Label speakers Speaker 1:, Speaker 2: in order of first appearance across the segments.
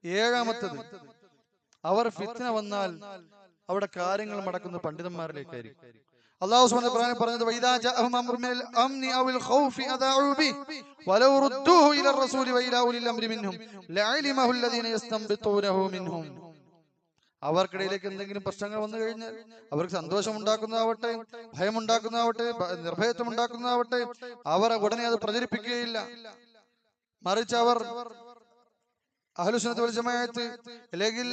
Speaker 1: ഏഴാമത്തത്, അവർ ഫിത്ന വന്നാൽ അവിടെ കാര്യങ്ങൾ മടക്കുന്ന പണ്ഡിതന്മാരിലേക്കായിരിക്കും. അല്ലാഹു സുബ്ഹാനഹു വ തആല പറഞ്ഞത് വഇദാ ജാഅഹും അംറുൻ മിനൽ അംനി ഔൽ ഖൗഫി അദാഉ ബി വലൗ റുദ്ദൂഹു ഇല റസൂലി വഇലാ ഉലിൽ അംരി മിൻഹും ലഅലിമഹു അല്ലദീന യസ്തംബിതൂനഹു മിൻഹും. അവർക്കിടയിലേക്ക് എന്തെങ്കിലും പ്രശ്നങ്ങൾ വന്നു കഴിഞ്ഞാൽ, അവർക്ക് സന്തോഷം ഉണ്ടാക്കുന്നതാവട്ടെ, ഭയമുണ്ടാക്കുന്നതാവട്ടെ, നിർഭയത്വം ഉണ്ടാക്കുന്നതാവട്ടെ, അവർ ഉടനെ അത് പ്രചരിപ്പിക്കുകയില്ല. മറിച്ച് അവർ അഹ്ലുസുന്നത്ത് വൽ ജമാഅത്ത് അല്ലെങ്കിൽ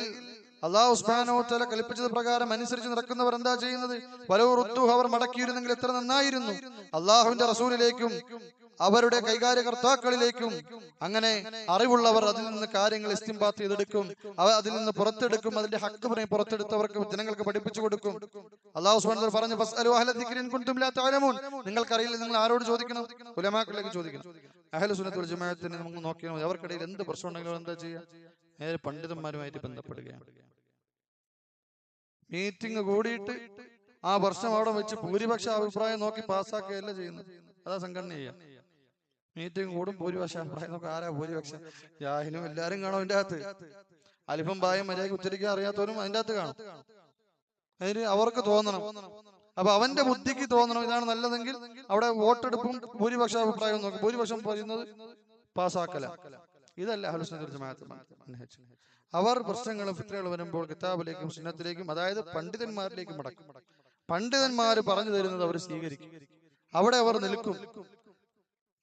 Speaker 1: അല്ലാഹു സുബ്ഹാനഹു വ തആല കൽപ്പിച്ചത് പ്രകാരം അനുസരിച്ച് നടക്കുന്നവർ എന്താ ചെയ്യുന്നത്? വലൗ റുദ്ദൂഹു, അവർ മടക്കിയിരുന്നെങ്കിൽ എത്ര നന്നായിരുന്നു. അല്ലാഹുവിന്റെ റസൂലിലേക്കും അവരുടെ കൈകാര്യകർത്താക്കളിലേക്കും അങ്ങനെ അറിവുള്ളവർ അതിൽ നിന്ന് കാര്യങ്ങൾ ഇസ്തിംബാത്ത് ചെയ്തെടുക്കും, അതിൽ നിന്ന് പുറത്തെടുക്കും, അതിന്റെ ഹക്ക് പറഞ്ഞ് പുറത്തെടുത്തവർക്ക് ജനങ്ങൾക്ക് പഠിപ്പിച്ചു കൊടുക്കും. അല്ലാഹു സുബ്ഹാനഹു വ തആല പറഞ്ഞു ഫസ്അലു അഹ്ല ദിക്രി ഇൻ കുൻതും ലാ തഅലമൂൻ. നിങ്ങൾക്കറിയില്ല, നിങ്ങൾ ആരോട് ചോദിക്കണം? ഉലമാക്കളിലേക്ക് ചോദിക്കണം. അഹ്ലുസുന്നത്ത് വൽ ജമാഅത്തിനെ നമുക്ക് നോക്കിയാൽ മതി. അവർക്കിടയിൽ എന്ത് പ്രശ്നം ഉണ്ടെങ്കിലും എന്താ ചെയ്യുക? നേരെ പണ്ഡിതന്മാരുമായിട്ട് ബന്ധപ്പെടുകയാണ്. മീറ്റിംഗ് കൂടിയിട്ട് ആ വർഷം അവിടെ വെച്ച് ഭൂരിപക്ഷ അഭിപ്രായം നോക്കി പാസ്സാക്കുകയല്ല ചെയ്യുന്നത്. അതാ സംഘടന ചെയ്യുക. മീറ്റിംഗ് കൂടും, ഭൂരിപക്ഷ അഭിപ്രായം നോക്കി. ആരാ ഭൂരിപക്ഷം? ജാഹിലും എല്ലാരും കാണും അതിന്റെ അകത്ത്. അലിഫും ബായും മര്യാദയ്ക്ക് ഉച്ചരിക്കാൻ അറിയാത്തവരും അതിന്റെ അകത്ത് കാണും. അതിന് അവർക്ക് തോന്നണം, അപ്പൊ അവന്റെ ബുദ്ധിക്ക് തോന്നണം ഇതാണ് നല്ലതെങ്കിൽ അവിടെ വോട്ടെടുപ്പും ഭൂരിപക്ഷ അഭിപ്രായവും നോക്കും. ഭൂരിപക്ഷം പറയുന്നത് പാസ്സാക്കല. ഇതല്ല അഹ്ലുസുന്നത്ത് വൽ ജമാഅത്ത് മനഹജ്. അവർ പ്രശ്നങ്ങളും ഫിത്നകളും വരുമ്പോൾ കിതാബിലേക്കും സുന്നത്തിലേക്കും, അതായത് പണ്ഡിതന്മാരിലേക്കും മടക്കും. പണ്ഡിതന്മാർ പറഞ്ഞു തരുന്നത് അവർ സ്വീകരിക്കും, അവിടെ അവർ നിൽക്കും.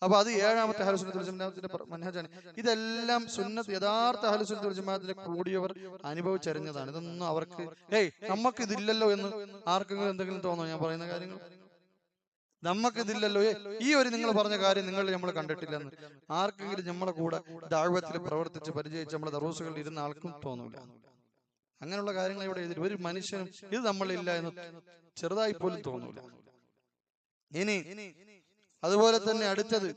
Speaker 1: അപ്പൊ അത് ഏഴാമത്തെ അഹ്ലുസുന്നത്ത് വൽ ജമാഅത്തിന്റെ മനഹജാണ്. ഇതെല്ലാം സുന്നത്ത് യഥാർത്ഥ അഹ്ലുസുന്നത്ത് വൽ ജമാഅത്തിലെ കൂടിയവർ അനുഭവിച്ചറിഞ്ഞതാണ്. ഇതൊന്നും അവർക്ക് നമുക്ക് ഇതില്ലല്ലോ എന്ന് ആർക്കെങ്കിലും എന്തെങ്കിലും തോന്നോ? ഞാൻ പറയുന്ന കാര്യങ്ങൾ നമുക്കിതില്ലല്ലോ, ഈ ഒരു നിങ്ങൾ പറഞ്ഞ കാര്യം നമ്മൾ കണ്ടിട്ടില്ലെന്ന് ആർക്കെങ്കിലും നമ്മളെ കൂടെ ദഅവത്തിൽ പ്രവർത്തിച്ച് പരിചയിച്ച് നമ്മളെ ദറൂസുകളിൽ ഇരുന്ന ആൾക്കും തോന്നൂല. അങ്ങനെയുള്ള കാര്യങ്ങൾ ഇവിടെ എഴുതി ഒരു മനുഷ്യനും ഇത് നമ്മളില്ല എന്ന് ചെറുതായി പോലും തോന്നൂല. ഇനി അതുപോലെ തന്നെ അടുത്തത്,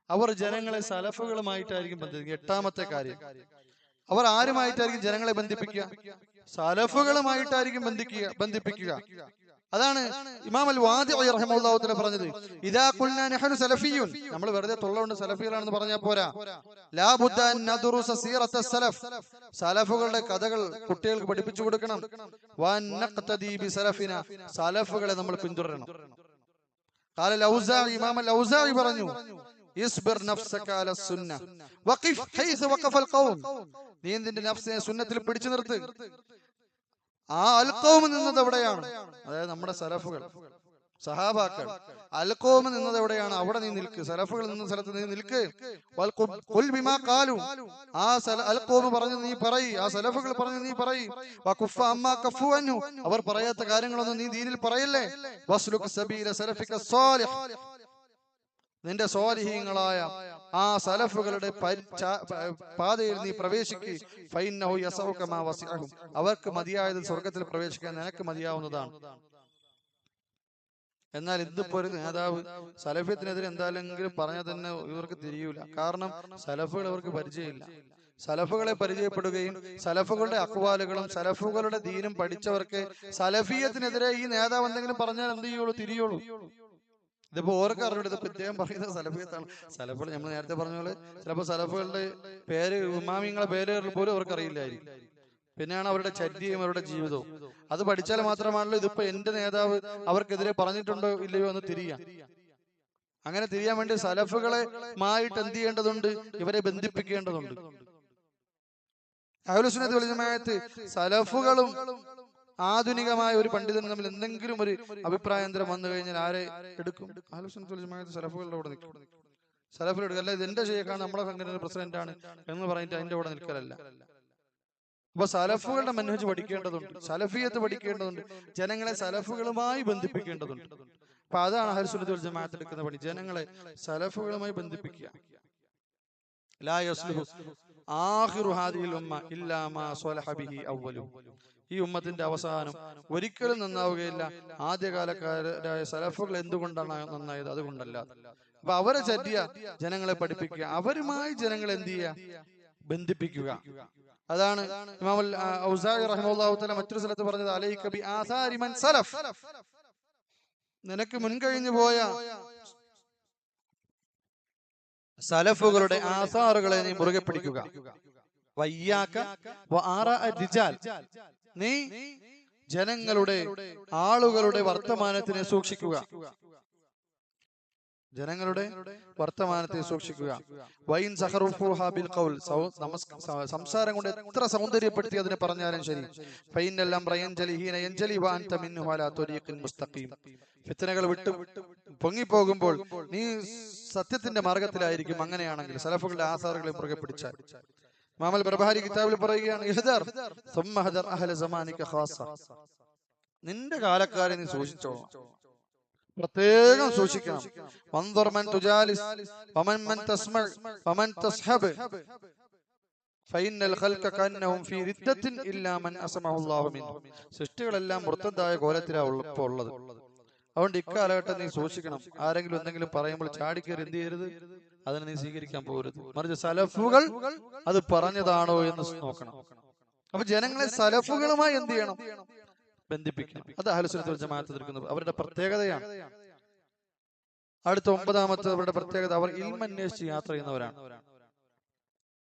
Speaker 1: അവർ ജനങ്ങളെ സലഫുകളുമായിട്ടായിരിക്കും ബന്ധിപ്പിക്കുക. എട്ടാമത്തെ കാര്യം, അവർ ആരുമായിട്ടായിരിക്കും ജനങ്ങളെ ബന്ധിപ്പിക്കുക? സലഫുകളുമായിട്ടായിരിക്കും ബന്ധിപ്പിക്കുക. അതാണ് ഇമാം അൽ വാദിഇ റഹിമഹുല്ലാഹു തആല പറഞ്ഞത് ഇദാ ഖുൽനാ നഹ്നു സലഫിയ്യൂൻ. നമ്മൾ വെറുതെ തൊള്ളകൊണ്ട് സലഫികളാണെന്ന് പറഞ്ഞാൽ പോരാ. ലാ ബുദ്ദ അൻ നദറുസ സീറത്ത സലഫ്. സലഫുകളുടെ കഥകൾ കുട്ടികൾക്ക് പഠിപ്പിച്ചു കൊടുക്കണം. വൻ നഖ്തദി ബി സലഫിന. സലഫുകളെ നമ്മൾ പിന്തുടരണം. ഖാല ലൗസാഇ, ഇമാം അൽ ഔസാഇ പറഞ്ഞു ഇസ്ബിർ നഫ്സക അല സുന്ന വഖിഫ് ഹൈസു വഖഫൽ ഖൗം. നീ നിന്റെ നഫ്സിനെ സുന്നത്തിൽ പിടിച്ചു നിർത്ത്. ആ അൽ ഖൗം നിന്നത് എവിടെയാണ്? അതായത് നമ്മുടെ സലഫുകൾ, സഹാബാക്കൾ. അൽ ഖൗം നിന്നത് എവിടെയാണ്? അവിടെ നീ നിൽക്ക്. സലഫുകൾ നിന്ന സ്ഥലത്ത് നീ നിൽക്ക്. ഖുൽ ബിമാ ഖാലു. ആ അൽ ഖൗം പറഞ്ഞു നീ പറയ്, ആ സലഫുകൾ പറഞ്ഞു നീ പറയ്. വഖഫ അമ്മാ ഖഫു അൻഹു. അവർ പറയാത്ത കാര്യങ്ങളൊന്നും നീ ദീനിൽ പറയല്ലേ. വസ്ലുക് സബീല സലഫിക സ്വാലിഹ്. നിന്റെ സ്വാലിഹീങ്ങളായ ആ സലഫുകളുടെ പാതയിൽ നീ പ്രവേശിക്ക്. ഫഇന്നഹു യസഉക മാ വസിഅഹും. അവർക്ക് മതിയായത് സ്വർഗ്ഗത്തിൽ പ്രവേശിക്കാൻ നിനക്ക് മതിയാവുന്നതാണ്. എന്നാൽ ഇതിപ്പോ ഒരു നേതാവ് സലഫിയത്തിനെതിരെ എന്തായാലും പറഞ്ഞാൽ തന്നെ ഇവർക്ക് തിരിയൂല. കാരണം സലഫുകൾ അവർക്ക് പരിചയമില്ല. സലഫുകളെ പരിചയപ്പെടുകയും സലഫുകളുടെ അഖ്വാലുകളും സലഫുകളുടെ ദീനും പഠിച്ചവർക്ക് സലഫിയത്തിനെതിരെ ഈ നേതാവ് എന്തെങ്കിലും പറഞ്ഞാൽ എന്ത് ചെയ്യുള്ളൂ? തിരിയുള്ളൂ. ഇതിപ്പോ ഓർക്ക് അറിഞ്ഞൂടെ ഇതിപ്പോ ഇദ്ദേഹം പറയുന്നത് സലഫിയത്താണ്. സലഫുകൾ നമ്മൾ നേരത്തെ പറഞ്ഞ പോലെ ചിലപ്പോൾ സലഫുകളുടെ പേര്, ഇമാമിങ്ങളുടെ പേര് പോലും അവർക്ക് അറിയില്ലായിരിക്കും. പിന്നെയാണ് അവരുടെ ചര്യയും അവരുടെ ജീവിതവും. അത് പഠിച്ചാൽ മാത്രമാണല്ലോ ഇതിപ്പോ എന്റെ നേതാവ് അവർക്കെതിരെ പറഞ്ഞിട്ടുണ്ടോ ഇല്ലയോ എന്ന് തിരിയാം. അങ്ങനെ തിരിയാൻ വേണ്ടി സലഫുകളെ മായിട്ട് എന്ത് ചെയ്യേണ്ടതുണ്ട്? ഇവരെ ബന്ധിപ്പിക്കേണ്ടതുണ്ട്. അഹ്ലുസുന്നത്ത് വൽ ജമാഅത്ത് സലഫുകളും ആധുനികമായ ഒരു പണ്ഡിതനും തമ്മിൽ എന്തെങ്കിലും ഒരു അഭിപ്രായാന്തരം വന്നു കഴിഞ്ഞാൽ ആരെ എടുക്കും? അഹ്ലുസുന്നത്ത് വൽ ജമാഅത്ത് സലഫുകളുടെ കൂടെ നിൽക്കും. സലഫിൽ എടുക്കുക. അല്ല ഇത് എന്റെ ഷെയ്ഖാണ്, നമ്മുടെ സംഘടനയുടെ പ്രസിഡന്റ് ആണ് എന്ന് പറഞ്ഞിട്ട് അതിന്റെ കൂടെ നിൽക്കലല്ല. അപ്പൊ സലഫുകളുടെ മനഹജ് പഠിക്കേണ്ടതുണ്ട്, സലഫിയത്ത് പഠിക്കേണ്ടതുണ്ട്, ജനങ്ങളെ സലഫുകളുമായി ബന്ധിപ്പിക്കേണ്ടതുണ്ട്. അപ്പൊ അതാണ് അഹ്ലുസുന്നത്ത് വൽ ജമാഅത്ത് എടുക്കുന്ന പണി, ജനങ്ങളെ സലഫുകളുമായി ബന്ധിപ്പിക്കുക. ലാ യസ്ലുഹു ആഖിറു ഹാദിഹിൽ ഉമ്മ ഇല്ലാ മാ സ്വലഹ ബിഹി അവ്വലു. ഈ ഉമ്മത്തിന്റെ അവസാനം ഒരിക്കലും നന്നാവുകയില്ല ആദ്യകാലക്കാരായ സലഫുകൾ എന്തുകൊണ്ടാണ് നന്നായത്? അതുകൊണ്ടല്ല. അപ്പൊ അവരെ ചര്യ ജനങ്ങളെ പഠിപ്പിക്കുക, അവരുമായി ജനങ്ങളെ എന്ത് ചെയ്യുക? ബന്ധിപ്പിക്കുക. അതാണ് ഇമാം അൽ ഔസാഇ റഹിമഹുല്ലാഹു തആല മറ്റൊരു സ്ഥലത്ത് പറഞ്ഞത് അലൈക ബി ആസാരി മൻ സലഫ്. നിനക്ക് മുൻകഴിഞ്ഞു പോയ സലഫുകളുടെ ആസാറുകളെ നീ മുറുകെ പിടിക്കുക. വയ്യാക വആറാ റിജാൽ, നീ ജനങ്ങളുടെ ആളുകളുടെ വർത്തമാനത്തിനെ സൂക്ഷിക്കുക, ജനങ്ങളുടെ വർത്തമാനത്തെ സൂക്ഷിക്കുക. വൈൻ സഖറുഫുഹാ ബിൽ ഖൗൽ, സംസാരം കൊണ്ട് എത്ര സൗന്ദര്യപ്പെടുത്തി അതിനെ പറഞ്ഞാലും ശരി. ഫൈനൽ അംറ യൻജലി ഹീന യൻജലി വഅൻത മിൻഹു അലാ ത്വരീഖിൻ മുസ്തഖീം, ഫിത്നകൾ വിട്ട് പൊങ്ങിപ്പോകുമ്പോൾ നീ സത്യത്തിന്റെ മാർഗത്തിലായിരിക്കും. അങ്ങനെയാണെങ്കിൽ സലഫുകളുടെ ആസാറുകളെ മുറുകെ പിടിച്ചാൽ. ഇമാം അൽ ബർബഹാരി കിതാബിൽ പറയുകയാണ്, ഇഹ്ദർ സുമ്മ ഹദർ അഹ്ല സമാനിക ഖാസ, നിന്റെ കാലക്കാരെ നീ സൂക്ഷിച്ചോളാം, പ്രത്യേകം സൂക്ഷിക്കണം. വൻദുർ മൻ തുജാലിസ് വമൻ മൻ തസ്മഅ വമൻ തസ്ഹബ് ഫഇന്നൽ ഖൽഖ കന്നഹും ഫീ റിദ്ദത്തിൻ ഇല്ലാ മൻ അസ്മഅഹു അല്ലാഹു മിൻഹു, സൃഷ്ടികളെല്ലാം മുർത്തദായ കോലത്തിലാണ് ഇപ്പോൾ ഉള്ളത്. അതുകൊണ്ട് ഇക്കാലഘട്ടം നീ സൂക്ഷിക്കണം. ആരെങ്കിലും എന്തെങ്കിലും പറയുമ്പോൾ ചാടിക്കേറി എന്ത് ചെയ്യരുത്, അതിനെ നീ സ്വീകരിക്കാൻ പോകരുത്. മറിച്ച് സലഫുകൾ അത് പറഞ്ഞതാണോ എന്ന് നോക്കണം. അപ്പൊ ജനങ്ങളെ സലഫുകളുമായി എന്ത് ചെയ്യണം, ബന്ധിപ്പിക്കണം. അത് അഹ്ലുസുന്നത്ത് വൽ ജമാഅത്ത് നിൽക്കുന്നത് അവരുടെ പ്രത്യേകതയാണ്. അടുത്ത 9ാമത്തെ അവരുടെ പ്രത്യേകത, അവർ ഇൽമ അന്വേഷിച്ച് യാത്ര ചെയ്യുന്നവരാണ്.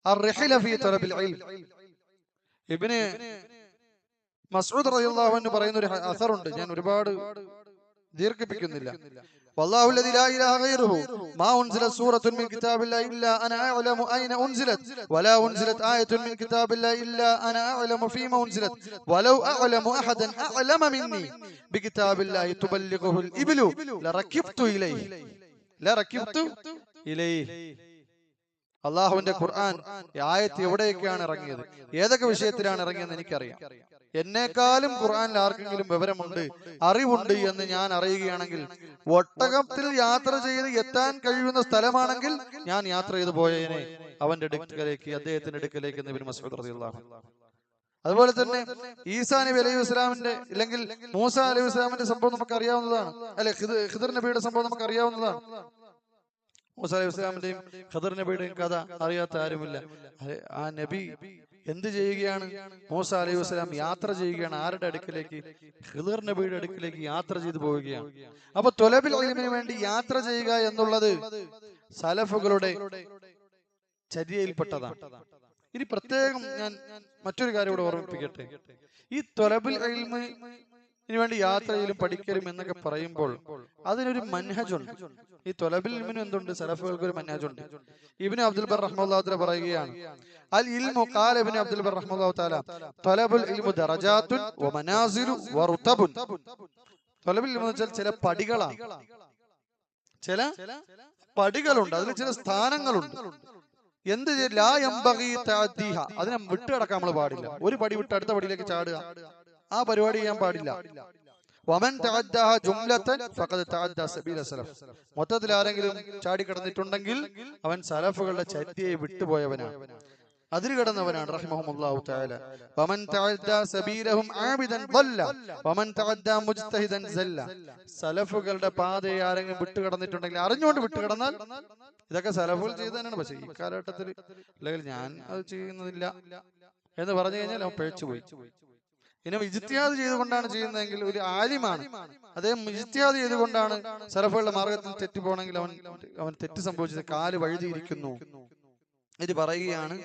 Speaker 1: അർറിഹ്ല ഫീ തലബിൽ ഇൽം, ഇബ്നു മസ്ഊദ് റളിയല്ലാഹു അൻഹു പറയുന്ന ഒരു അസറുണ്ട്, ഞാൻ ഒരുപാട് ദീർഘിപ്പിക്കുന്നില്ല. വല്ലാഹു അല്ലദീ ലാ ഇലാഹ ഗൈറുഹു മാ ഉൻസിലത് സൂറത്തുൻ മിൻ കിതാബില്ലാഹി ഇല്ലാ അനാ അഅലമു അയ്ന ഉൻസിലത് വലാ ഉൻസിലത് ആയത്തുൻ മിൻ കിതാബില്ലാഹി ഇല്ലാ അനാ അഅലമു ഫീമാ ഉൻസിലത് വലൗ അഅലമു അഹദൻ അഅലമ മിന്നി ബികിതാബില്ലാഹി തുബല്ലിഗുൽ ഇബ്ലു ലറകിബ്തു ഇലൈഹി. അല്ലാഹുവിന്റെ ഖുർആൻ ആയത്ത് എവിടെയൊക്കെയാണ് ഇറങ്ങിയത്, ഏതൊക്കെ വിഷയത്തിലാണ് ഇറങ്ങിയതെന്ന് എനിക്കറിയാം. എന്നെക്കാളും ഖുർആനിൽ ആർക്കെങ്കിലും വിവരമുണ്ട്, അറിവുണ്ട് എന്ന് ഞാൻ അറിയുകയാണെങ്കിൽ, ഒട്ടകത്തിൽ യാത്ര ചെയ്ത് എത്താൻ കഴിയുന്ന സ്ഥലമാണെങ്കിൽ ഞാൻ യാത്ര ചെയ്തു പോയതിനെ അവന്റെ അടുക്കലേക്ക്, അദ്ദേഹത്തിന്റെ അടുക്കലേക്ക് എന്ന് ഇബ്നു മസ്ഊദ് റളിയല്ലാഹു അൻഹു. അതുപോലെ തന്നെ ഈസാ നബി അലൈഹി വസല്ലമിന്റെ അല്ലെങ്കിൽ മൂസ അലൈഹി വസല്ലമിന്റെ സംഭവം നമുക്ക് അറിയാവുന്നതാണ്, അല്ലെ? ഖിദർ നബിയുടെ സംഭവം നമുക്ക് അറിയാവുന്നതാണ്. മൂസ അലൈഹി വസല്ലമിന്റെയും ഖിദർ നബിയുടെയും കഥ അറിയാത്ത ആരുമില്ല. ആ നബി എന്ത് ചെയ്യുകയാണ്? മൂസ അലൈഹി വസല്ലം യാത്ര ചെയ്യുകയാണ്. ആരുടെ അടുക്കിലേക്ക്? ഖിദർ നബിയുടെ അടുക്കിലേക്ക് യാത്ര ചെയ്തു പോവുകയാണ്. അപ്പൊ ത്വലബുൽ ഇൽമിന് വേണ്ടി യാത്ര ചെയ്യുക എന്നുള്ളത് സലഫുകളുടെ ചര്യയിൽപ്പെട്ടതാണ്. ഇനി പ്രത്യേകം ഞാൻ മറ്റൊരു കാര്യം കൂടെ ഓർമ്മിപ്പിക്കട്ടെ. ഈ ത്വലബുൽ ഇൽമിന് വേണ്ടി യാത്ര ചെയ്യലും പഠിക്കലും എന്നൊക്കെ പറയുമ്പോൾ അതിനൊരു മൻഹജുണ്ട്. ഈ ത്വലബുൽ ഇൽമിന് എന്തുണ്ട്? സലഫുകൾക്ക് ഒരു മൻഹജുണ്ട്. ഇബ്നു അബ്ദുൽ ബർ റഹ്മത്തുള്ളാഹി തആല പറയുകയാണ്, അൽ ഇൽമു ഖാല ഇബ്നു അബ്ദുൽ ബർ റഹ്മത്തുള്ളാഹി തആല ത്വലബുൽ ഇൽമു ദറജാത്തുൻ വ മനാസിലു വ റുതബുൻ. ത്വലബുൽ ഇൽമു എന്ന് വെച്ചാൽ ചില പടികളാണ്, ചില പടികളുണ്ട്, അതിൽ ചില സ്ഥാനങ്ങളുണ്ട്. എന്ത് ലാ യംബഗി തഅദ്ദിഹ, അതിനെ വിട്ടുകിടക്കാൻ നമ്മൾ പാടില്ല. ഒരു പടി വിട്ട് അടുത്ത പടിയിലേക്ക് ചാടുക, ആ പരിപാടി ചെയ്യാൻ പാടില്ല. വമൻ തഅദ്ദഹ ജുംലതൻ ഫഖദ് തഅദ്ദ സബീല സലഫ്, മൊത്തത്തിൽ ആരെങ്കിലും ചാടിക്കടന്നിട്ടുണ്ടെങ്കിൽ അവൻ സലഫുകളുടെ ചര്യയെ വിട്ടുപോയവനാണ്, അതിര് കടന്നവനാണ്. റഹിമഹുല്ലാഹു തആല. വമൻ തഅദ്ദ സബീലഹും ആബിദൻ ളല്ല വമൻ തഅദ്ദ മുജ്തഹിദൻ സല്ല. സലഫുകളുടെ പാതയെ ആരെങ്കിലും വിട്ടുകടന്നിട്ടുണ്ടെങ്കിൽ, അറിഞ്ഞുകൊണ്ട് വിട്ടുകടന്നാൽ, ഇതൊക്കെ സലഫുകൾ ചെയ്തതാണ്. പക്ഷേ ഈ കാലഘട്ടത്തിൽ അല്ലെങ്കിൽ ഞാൻ അത് ചെയ്യുന്നില്ല എന്ന് പറഞ്ഞു കഴിഞ്ഞാൽ അവൻ പിഴച്ചുപോയി. ഇനി ഇജ്തിഹാദ് ചെയ്തുകൊണ്ടാണ് ചെയ്യുന്നതെങ്കിൽ ഒരു ആലിമാണ്, അദ്ദേഹം ഇജ്തിഹാദ് ചെയ്തുകൊണ്ടാണ് സലഫുകളുടെ മാർഗത്തിൽ തെറ്റിപ്പോണെങ്കിൽ അവൻ തെറ്റ് സംഭവിച്ചത്, കാല് വഴുതിയിരിക്കുന്നു. ഇത് പറയുകയാണ്.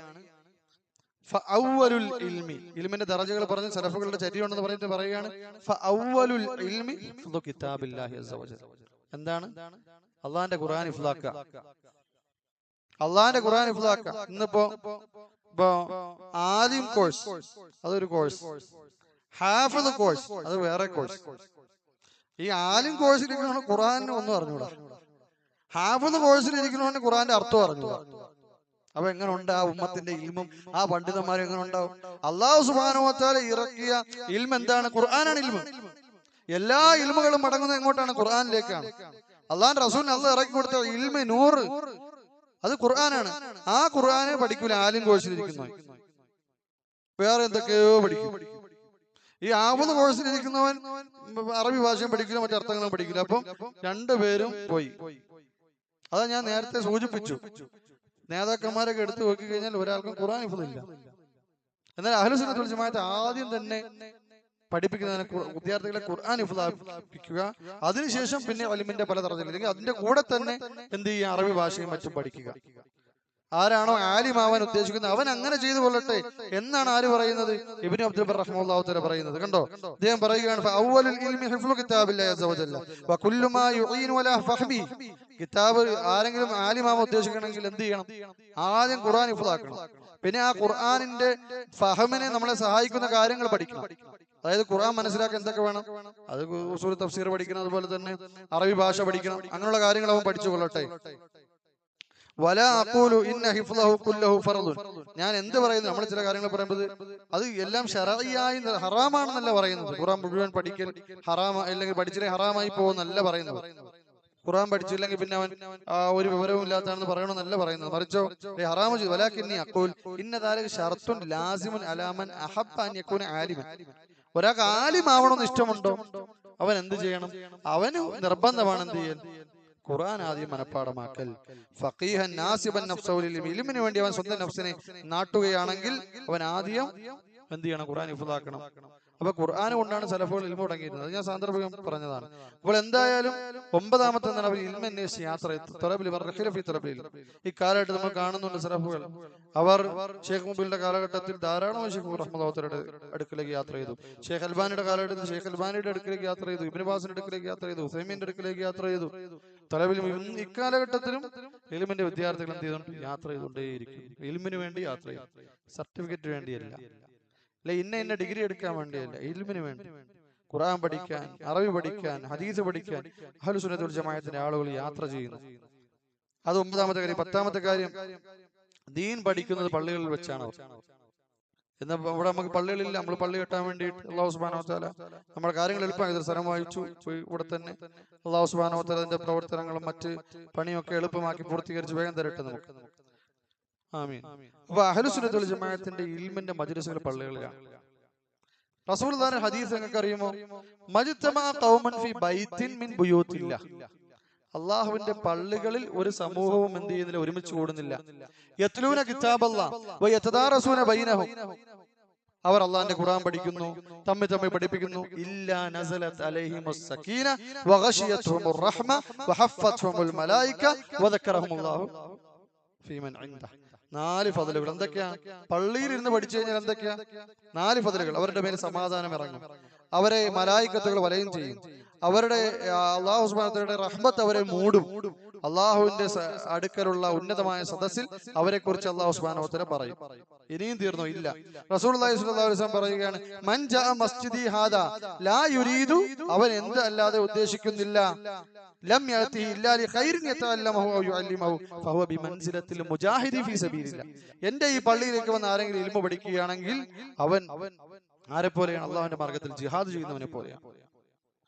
Speaker 1: ഫഅവ്വലുൽ ഇൽമി, ഇൽമിന്റെ ദറജകൾ പറഞ്ഞ് സലഫുകളുടെ ചര്യയുണ്ടെന്ന് പറഞ്ഞിട്ട് പറയുകയാണ്, ഫഅവ്വലുൽ ഇൽമി ഹിഫ്ദു കിതാബില്ലാഹി അസ്സ വജൽ. എന്താണ്? അള്ളാന്റെ ഖുർആൻ ഹിഫ്ദാക്കുക, അള്ളാന്റെ ഖുർആൻ ഹിഫ്ദാക്കുക. ഇന്നിപ്പോ ആലിം കോഴ്സ് അതൊരു കോഴ്സ്, ഹാഫിദ് കോഴ്സ് അത് വേറെ കോഴ്സ്. ഈ ആലിം കോഴ്സിലിരിക്കുന്ന ഖുർആന് ഒന്നും അറിഞ്ഞൂടാ, ഹാഫിദ് കോഴ്സിലിരിക്കുന്നവന് ഖുർആന്റെ അർത്ഥം അറിഞ്ഞൂടാ. അപ്പൊ എങ്ങനെ ഉണ്ട് ആ ഉമ്മത്തിന്റെ ഇൽമും ആ പണ്ഡിതന്മാരും എങ്ങനെ ഉണ്ടാവും? അല്ലാഹു സുബ്ഹാനഹു വ തആല ഇറക്കിയ ഇൽമ് എന്താണ്? ഖുർആനാണ് ഇൽമ്. എല്ലാ ഇൽമുകളും മടങ്ങുന്നത് എങ്ങോട്ടാണ്? ഖുർആനിലേക്കാണ്. അള്ളാഹുവിന്റെ റസൂലിന് അല്ലാഹു ഇറക്കി കൊടുത്ത ഇൽമ് നൂറ്, അത് ഖുർആനാണ്. ആ ഖുർആനെ പഠിക്കൂല ആലിം കോഴ്സിലിരിക്കുന്നവൻ, വേറെ എന്തൊക്കെയോ പഠിക്കും. ഈ ആവുന്ന കോഴ്സിലിരിക്കുന്നവൻ അറബി ഭാഷയും പഠിക്കില്ല, മറ്റു അർത്ഥങ്ങളും പഠിക്കില്ല. അപ്പം രണ്ടുപേരും പോയി. അതാ ഞാൻ നേരത്തെ സൂചിപ്പിച്ചു, നേതാക്കന്മാരൊക്കെ എടുത്തു നോക്കി കഴിഞ്ഞാൽ ഒരാൾക്കും ഖുർആൻ ഹിഫ്ദില്ല. എന്നാൽ അഹ്ലുസുന്നത്ത് വൽ ജമാഅത്ത് ആദ്യം തന്നെ പഠിപ്പിക്കുന്നതിന് വിദ്യാർത്ഥികളെ ഖുർആൻ ഹിഫ്ദിക്കുക, അതിനുശേഷം പിന്നെ ഇൽമിന്റെ പല തരത്തിലും, അല്ലെങ്കിൽ അതിന്റെ കൂടെ തന്നെ എന്ത് ചെയ്യുക? അറബി ഭാഷയും മറ്റും പഠിക്കുക. ആരാണോ ആലിമാവാൻ ഉദ്ദേശിക്കുന്നത് അവൻ അങ്ങനെ ചെയ്തു കൊള്ളട്ടെ എന്നാണ് ആര് പറയുന്നത്? ഇബ്നു അബ്ദുൽ ബർ റഹ്മത്തുള്ളാഹി തആല പറയുന്നത്. കണ്ടോ, അദ്ദേഹം പറയുകയാണ് ഫഅവ്വലുൽ ഇൽമി ഹിഫ്ളു കിതാബില്ലാഹി അസ്സ വജല്ല വകുല്ലു മാ യുഈനു അലാ ഫഹ്മി. കിതാബ് ആരെങ്കിലും ആലിമാവാൻ ഉദ്ദേശിക്കണമെങ്കിൽ എന്ത് ചെയ്യണം? ആദ്യം ഖുർആൻ ഹിഫ്ളാക്കണം. പിന്നെ ആ ഖുർആനിന്റെ ഫഹമിനെ നമ്മളെ സഹായിക്കുന്ന കാര്യങ്ങൾ പഠിക്കണം. അതായത് ഖുർആൻ മനസ്സിലാക്കാൻ എന്തൊക്കെ വേണം? അത് ഉസൂൽ തഫ്സീർ പഠിക്കണം, അതുപോലെ തന്നെ അറബി ഭാഷ പഠിക്കണം. അങ്ങനെയുള്ള കാര്യങ്ങൾ അവൻ പഠിച്ചു കൊള്ളട്ടെ. വലാ അഖൂലു ഇന്ന ഹിഫ്ളഹു കുല്ലഹു ഫർദുൻ. ഞാൻ എന്ത് പറയുന്നു, നമ്മൾ ചില കാര്യങ്ങൾ പറയുന്നത് അത് എല്ലാം ശർഈയായി ഹറാമാണെന്നല്ല പറയുന്നത്. ഖുർആൻ മുഴുവൻ പഠിക്കൽ ഹറാമ, അല്ലെങ്കിൽ പഠിച്ചില്ലെങ്കിൽ ഹറാമായി പോകുന്നല്ല പറയുന്നത്. ഖുർആൻ പഠിച്ചില്ലെങ്കിൽ പിന്നെ അവൻ ഒരു വിവരവും ഇല്ലാത്തതാണെന്ന് പറയണമെന്നല്ല പറയുന്നത്. മറിച്ചോ ഹറാമ ചെയ്തു. വലാകിന്നി അഖൂൽ ഇന്ന ദാലിക ശർത്തുൻ ലാസിമുൻ അലാ മൻ അഹബ്ബ അൻ യകൂന ആലിമൻ. ഒരാൾക്ക് ആലിമാവണമെന്ന് ഇഷ്ടമുണ്ടോ അവൻ എന്ത് ചെയ്യണം? അവന് നിർബന്ധമാണ് എന്ത് ചെയ്യാൻ? ഖുർആൻ ആദ്യം മനഃപ്പാടമാക്കൽ. ഫഖീഹൻ നാസിബൻ നഫ്സഹു ലിൽ ഇൽമിന് വേണ്ടി അവൻ സ്വന്തം നഫ്സിനെ നാട്ടുകയാണെങ്കിൽ അവൻ ആദ്യം എന്ത് ചെയ്യണം? ഖുർആൻ ഹിഫ്ളാക്കണം. അപ്പൊ ഖുർആൻ കൊണ്ടാണ് സലഫുകൾ ഇൽമ തുടങ്ങിയിരുന്നത്. അത് ഞാൻ സാന്ദർഭികം പറഞ്ഞതാണ്. അപ്പോൾ എന്തായാലും 9ാമത്തെ അവർ ഇൽമ അന്വേഷിച്ച് യാത്ര ചെയ്തു. ഈ കാലഘട്ടത്തിൽ നമ്മൾ കാണുന്നുണ്ട് സലഫുകൾ. അവർ ഷെയ്ഖ് മുബീലിന്റെ കാലഘട്ടത്തിൽ ധാരാളം ഷെയ്ഖ് റഹ്മത്തുള്ളാഹിയുടെ അടുക്കിലേക്ക് യാത്ര ചെയ്തു. ഷെയ്ഖ് അൽബാനിയുടെ കാലഘട്ടത്തിൽ ഷെയ്ഖ് അൽബാനിയുടെ അടുക്കിലേക്ക് യാത്ര ചെയ്തു. ഇബ്നു ബാസിന്റെ അടുക്കിലേക്ക് യാത്ര ചെയ്തു. ഉസൈമീന്റെ അടുക്കിലേക്ക് യാത്ര ചെയ്തു. ഇക്കാലഘട്ടത്തിലും ഇൽമിന്റെ വിദ്യാർത്ഥികൾ എന്ത് ചെയ്തുകൊണ്ട് യാത്ര ചെയ്തുകൊണ്ടേയിരിക്കും. ഇൽമിന് വേണ്ടി യാത്ര ചെയ്യും, സർട്ടിഫിക്കറ്റ് വേണ്ടിയല്ല, അല്ലെ ഇന്ന ഡിഗ്രി എടുക്കാൻ വേണ്ടിയല്ല, ഇൽമിന് വേണ്ടി. ഖുർആൻ പഠിക്കാൻ, അറബി പഠിക്കാൻ, ഹദീസ് പഠിക്കാൻ അഹ്ലുസ് സുന്നത്ത് വൽ ജമാഅത്തിന്റെ ആളുകൾ യാത്ര ചെയ്യുന്നു. അത് 9ാമത്തെ കാര്യം. 10ാമത്തെ കാര്യം, ദീൻ പഠിക്കുന്നത് പള്ളികളിൽ വെച്ചാണ്. എന്നാൽ ഇവിടെ നമുക്ക് പള്ളികളില്ല. നമ്മൾ പള്ളി കെട്ടാൻ വേണ്ടിയിട്ട് അല്ലാഹു സുബ്ഹാനഹു വ തആല നമ്മുടെ കാര്യങ്ങൾ എളുപ്പമാക്കി സ്ഥലം വായിച്ചു. ഇവിടെ തന്നെ അല്ലാഹു സുബ്ഹാനഹു വ തആല അതിന്റെ പ്രവർത്തനങ്ങളും മറ്റ് പണിയൊക്കെ എളുപ്പമാക്കി പൂർത്തീകരിച്ച് വേഗം തരട്ടെ നമുക്ക്. ആമീൻ. അപ്പൊ അഹ്ലുസ് സുന്നത്ത് വൽ ജമാഅത്തിന്റെ ഇൽമിന്റെ മജ്‌ലിസുകൾ പള്ളികളിലാണ്. റസൂലുള്ളാഹിയുടെ ഹദീസ് നിങ്ങൾക്ക് അറിയുമോ? മജ്തമഅ ഖൗമൻ ഫീ ബൈത്തിൻ മിൻ ബുയൂത്തില്ലാഹ്. അള്ളാഹുവിന്റെ പള്ളികളിൽ ഒരു സമൂഹവും എന്ത് ചെയ്യുന്നില്ല? ഒരുമിച്ച് കൂടുന്നില്ല. യത്ലൂന കിതാബല്ലാഹ് വയതദാറസൂന ബൈനഹും. അവർ അള്ളാഹിന്റെ ഖുർആൻ പഠിക്കുന്നു, തമ്മിൽ പഠിപ്പിക്കുന്നു. ഇല്ലാ നസലത് അലൈഹിമുസ് സകീന വഗശിയതുഹുമുർ റഹ്മ വഹഫ്ഫത്ഹുമുൽ മലായിക വദക്കറഹുമുല്ലാഹു ഫീമൻ ഇൻദഹു. 4 ഫضലുകൾ എന്തൊക്കെയാ? പള്ളിയിൽ ഇരുന്ന് പഠിച്ചു കഴിഞ്ഞാൽ എന്തൊക്കെയാ? 4 ഫضലുകൾ. അവരുടെ മേൽ സമാധാനം ഇറങ്ങും, അവരെ മലായികത്തുകൾ വലയം ചെയ്യും, അവരുടെ അല്ലാഹു സുബ്ഹാനഹു വ തആലയുടെ റഹ്മത്ത് അവരെ മൂടും, അള്ളാഹുവിന്റെ അടുക്കലുള്ള ഉന്നതമായ സദസ്സിൽ അവരെ കുറിച്ച് അല്ലാഹു സുബ്ഹാനഹു വ തആല പറയും. ഇനിയും തീർന്നോ? ഇല്ല. റസൂലുള്ളാഹി സ്വല്ലല്ലാഹു അലൈഹി വസല്ലം പറയുകയാണ്, മൻ ജാ മസ്ജിദി ഹാദാ ലാ യുരീദു, അവൻ എന്ത് അല്ലാതെ ഉദ്ദേശിക്കുന്നില്ല, ലം യഅതി ഇല്ലാ ലി ഖൈറിൻ യതഅല്ലമഹു ഔ യുഅല്ലിമഹു ഫഹുവ ബിമൻസിലത്തിൽ മുജാഹിദി ഫീ സബീലില്ലാഹ്. എന്റെ ഈ പള്ളിയിലേക്ക് വന്ന് ആരെങ്കിലും ഇൽമു പഠിക്കുകയാണെങ്കിൽ അവൻ ആരെ പോലെയാണ്? അള്ളാഹുവിന്റെ മാർഗത്തിൽ ജിഹാദ് ചെയ്യുന്നവനെ പോലെയാണ്.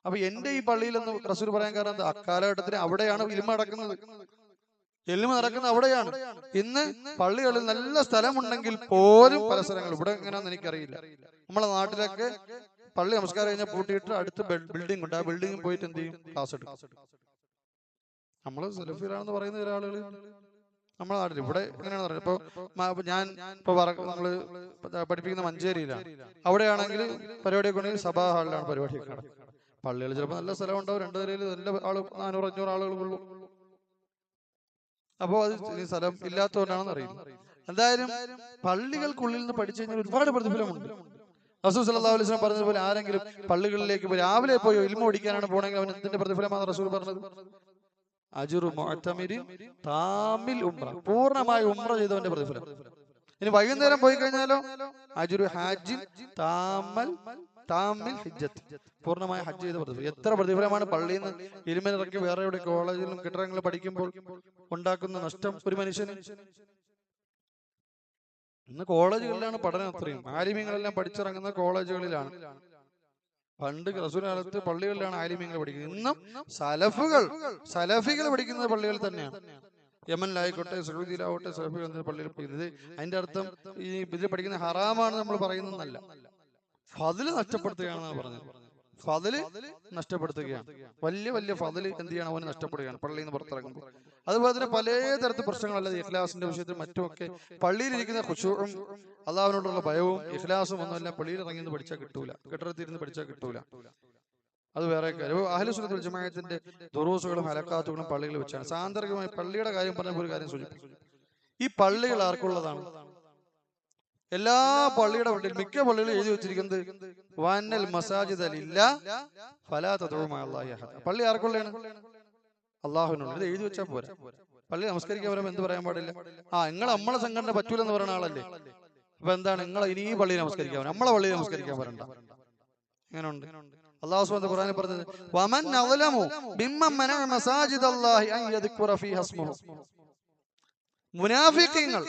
Speaker 1: അപ്പൊ എന്റെ ഈ പള്ളിയിൽ എന്ന് റസൂൽ പറയാൻ കാരണം എന്താ? അക്കാലഘട്ടത്തിന് അവിടെയാണ് ഇൽമ നടക്കുന്നത്. ഇൽമ നടക്കുന്നത് അവിടെയാണ്. ഇന്ന് പള്ളികളിൽ നല്ല സ്ഥലമുണ്ടെങ്കിൽ പോലും പല സ്ഥലങ്ങളും, ഇവിടെ എങ്ങനെയാണെന്ന് എനിക്കറിയില്ല, നമ്മളെ നാട്ടിലൊക്കെ പള്ളി നമസ്കാരം കഴിഞ്ഞാൽ പൂട്ടിയിട്ട് അടുത്ത് ബിൽഡിംഗ് ഉണ്ട്. ആ ബിൽഡിംഗിൽ പോയിട്ട് എന്ത് ചെയ്യും? ക്ലാസ് എടുക്കും. നമ്മള് സെലഫിലാണെന്ന് പറയുന്ന ചില ആളുകൾ നമ്മുടെ നാട്ടിൽ. ഇവിടെ എങ്ങനെയാണെന്ന് പറയുന്നത്, ഇപ്പൊ ഞാൻ നമ്മള് പഠിപ്പിക്കുന്ന മഞ്ചേരിയിലാണ്. അവിടെയാണെങ്കിൽ പരിപാടിയൊക്കെ ഉണ്ടെങ്കിൽ സഭാ ഹാളിലാണ് പരിപാടിയൊക്കെ നടക്കുന്നത്. പള്ളികൾ ചിലപ്പോൾ നല്ല സ്ഥലം ഉണ്ടാവും, 2 നിലയിൽ നല്ല ആള് 400-500 ആളുകളുള്ളൂ. അപ്പോ അത് സ്ഥലം ഇല്ലാത്തവരാണെന്ന് അറിയില്ല. എന്തായാലും പള്ളികൾക്കുള്ളിൽ നിന്ന് പഠിച്ചു കഴിഞ്ഞാൽ ഒരുപാട് പ്രതിഫലമുണ്ട്. റസൂൽ സല്ലല്ലാഹു അലൈഹി വസല്ലം പറഞ്ഞതുപോലെ ആരെങ്കിലും പള്ളികളിലേക്ക് രാവിലെ പോയി ഇൽമ പഠിക്കാനാണ് പോണെങ്കിൽ അവൻ എന്തിന്റെ പ്രതിഫലമാണ് റസൂൽ പറഞ്ഞത്? അജ്റു മുഅ്തമിരിൻ താമിൽ ഉംറ, പൂർണ്ണമായി ഉംറ ചെയ്തവന്റെ പ്രതിഫലം. ഇനി വൈകുന്നേരം പോയി കഴിഞ്ഞാലോ അജ്റു ഹാജിൻ താമിൽ ഹിജ്ജത്ത്, പൂർണ്ണമായ ഹജ്ജ് ചെയ്ത പ്രതിഫലം. എത്ര പ്രതിഫലമാണ് പള്ളിയിൽ നിന്ന് ഇൽമിനിറക്കി വേറെ എവിടെ കോളേജിലും കെട്ടിടങ്ങളിലും പഠിക്കുമ്പോൾ ഉണ്ടാക്കുന്ന നഷ്ടം ഒരു മനുഷ്യന്. ഇന്ന് കോളേജുകളിലാണ് പഠനം. അത്രയും ആലിമീങ്ങളെല്ലാം പഠിച്ചിറങ്ങുന്ന കോളേജുകളിലാണ്. പണ്ട് റസൂൽ കാലത്ത് പള്ളികളിലാണ് ആലിമീങ്ങൾ പഠിക്കുന്നത്. ഇന്നും സലഫികൾ പഠിക്കുന്നത് പള്ളികളിൽ തന്നെയാണ്. യമനിലായിക്കോട്ടെ, സൗദിയിലാവട്ടെ, സലഫികൾ പള്ളിയിൽ പഠിക്കുന്നത്. അതിന്റെ അർത്ഥം ഈ ഇതിൽ പഠിക്കുന്ന ഹറാമാണ് നമ്മൾ പറയുന്നതല്ല, ഫദ്ല് നഷ്ടപ്പെടുത്തുകയാണെന്നാണ് പറഞ്ഞത്. ഫദ്ല് നഷ്ടപ്പെടുത്തുകയാണ്. വലിയ വലിയ ഫദ്ല് എന്ത് ചെയ്യണം? അവന് നഷ്ടപ്പെടുകയാണ് പള്ളിയിൽ നിന്ന് പുറത്തിറങ്ങുമ്പോൾ. അതുപോലെ തന്നെ പലതരത്തിൽ പ്രശ്നങ്ങളല്ലാതെ ഇഖ്ലാസിന്റെ വിഷയത്തിൽ മറ്റുമൊക്കെ പള്ളിയിലിരിക്കുന്ന ഖുശൂഉം അള്ളാഹുവിനോടുള്ള ഭയവും ഇഖ്ലാസും ഒന്നുമല്ല പള്ളിയിൽ ഇറങ്ങി പഠിച്ചാൽ കിട്ടൂല, കെട്ടിടത്തിരുന്ന് പഠിച്ചാൽ കിട്ടൂല. അത് വേറെ കാര്യം. അഹ്ലുസ് സുന്നത്ത് വൽ ജമാഅത്തിന്റെ ദുറൂസുകളും ഹലക്കാത്തുകളും പള്ളികളിൽ വെച്ചാണ്. സാന്ദർഭികമായി പള്ളിയുടെ കാര്യം പറഞ്ഞപ്പോൾ ഒരു കാര്യം സൂചിപ്പിച്ചു. ഈ പള്ളികൾ ആർക്കുള്ളതാണ്? എല്ലാ പള്ളിയുടെ പള്ളിയിൽ മിക്ക പള്ളികളും എഴുതി വെച്ചിരിക്കുന്നത് വന്നൽ മസാജിദ് ലില്ലാ ഫലാ തദ്ഉ മഅല്ലാഹി അഹദ. പള്ളി ആർക്കുള്ളതാണ്? അള്ളാഹുവിനുള്ള. ഇത് എഴുതി വെച്ചാൽ പോരാ. പള്ളി നമസ്കരിക്കാൻ വരുമ്പോൾ എന്ത് പറയാൻ പാടില്ല? നിങ്ങൾ നമ്മളെ സംഘടന പറ്റൂലെന്ന് പറയുന്ന ആളല്ലേ. അപ്പൊ എന്താണ് നിങ്ങൾ ഇനി ഈ പള്ളിയിൽ നമസ്കരിക്കാൻ, നമ്മളെ പള്ളിയിൽ നമസ്കരിക്കാൻ വരണ്ട. അങ്ങനെ ഉണ്ട്. അല്ലാഹു സുബ്ഹാനഹു വ തആല ഖുർആനിൽ പറഞ്ഞത് വമൻ അളമു മിമ്മൻ മനഅ മസാജിദല്ലാഹി അൻ യദ്കുറ ഫീഹ ഇസ്മുഹു. മുനാഫിഖീങ്ങൾ.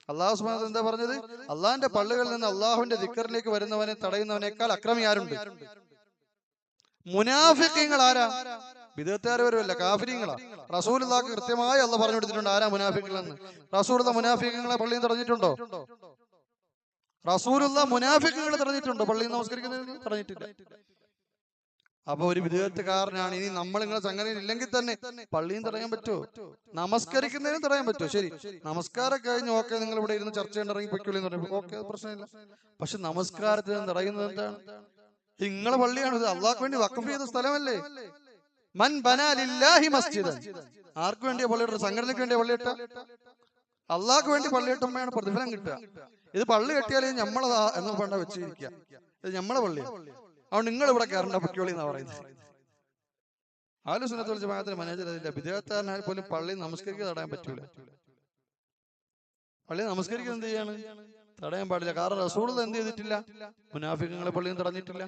Speaker 1: അല്ലാഹു സുബ്ഹാനഹു വ തആല എന്താ പറഞ്ഞത്? അള്ളാഹിന്റെ പള്ളികളിൽ നിന്ന് അള്ളാഹുവിന്റെ ദിക്റിലേക്ക് വരുന്നവനെ തടയുന്നവനേക്കാൾ അക്രമി ആരുണ്ട്? മുനാഫിഖീങ്ങൾ. ആരാ? ബിദ്അത്തുകാരവരല്ല, കാഫിരീങ്ങളാ. റസൂലുള്ളാഹിക്ക് കൃത്യമായി അള്ളാഹ് പറഞ്ഞു കൊടുത്തിട്ടുണ്ട് ആരാ മുനാഫിഖുകളെന്ന്. റസൂലുള്ള മുനാഫിഖുകളെ പള്ളിയിൽ തടഞ്ഞിട്ടുണ്ടോ? റസൂലുള്ള മുനാഫിഖുകളെ തടഞ്ഞിട്ടുണ്ടോ? പള്ളിയിൽ നമസ്കരിക്കുന്നതിന് തടഞ്ഞിട്ടില്ല. അപ്പൊ ഒരു ബിദ്അത്തുകാരനാണ്. ഇനി നമ്മൾ നിങ്ങളെ സംഘടനയിൽ ഇല്ലെങ്കിൽ തന്നെ പള്ളിയും തടയാൻ പറ്റുമോ? നമസ്കരിക്കുന്നതിനും തടയാൻ പറ്റുമോ? ശരി, നമസ്കാരം കഴിഞ്ഞ് ഓക്കെ നിങ്ങൾ ഇവിടെ ഇരുന്ന് ചർച്ച ചെയ്യേണ്ട ഇറങ്ങി പൊയ്ക്കോളി എന്ന് പറയുമ്പോൾ ഓക്കെ, പ്രശ്നമില്ല. പക്ഷെ നമസ്കാരത്തിൽ നിന്ന് തടയുന്നത് എന്താണ്? നിങ്ങളെ പള്ളിയാണ് ഇത്. അള്ളാഹ്ക്ക് വേണ്ടി വഖഫ് ചെയ്ത സ്ഥലമല്ലേ. മൻ ബനാ ലില്ലാഹി മസ്ജിദൻ. ആർക്ക് വേണ്ടിയാ പള്ളിയിട്ട? സംഘടനയ്ക്ക് വേണ്ടിയാ പള്ളിയിട്ട? അള്ളാഹ്ക്ക് വേണ്ടി പള്ളിയിട്ടുമ്പോഴാണ് പ്രതിഫലം കിട്ടുക. ഇത് പള്ളി കെട്ടിയാൽ നമ്മളതാ എന്ന് പണ്ട വെച്ചിരിക്കുക. ഇത് നമ്മളെ പള്ളിയാ, അതുകൊണ്ട് നിങ്ങൾ ഇവിടെ കയറേണ്ട പൊയ്ക്കോളി എന്നാ പറയുന്നത്. അഹ്ലു സുന്നത്ത് വൽ ജമാഅത്തിന്റെ മനഹജ് അതില്ല. ബിദ്അത്തുകാരനാൽ പോലും പള്ളി നമസ്കരിക്കുക തടയാൻ പറ്റൂല. പള്ളി നമസ്കരിക്കുക എന്ത് ചെയ്യാണ്? തടയാൻ പാടില്ല. കാരണം റസൂലുള്ളാഹി എന്ത് ചെയ്തിട്ടില്ല? മുനാഫിഖുകളെ പള്ളിയും തടഞ്ഞിട്ടില്ല.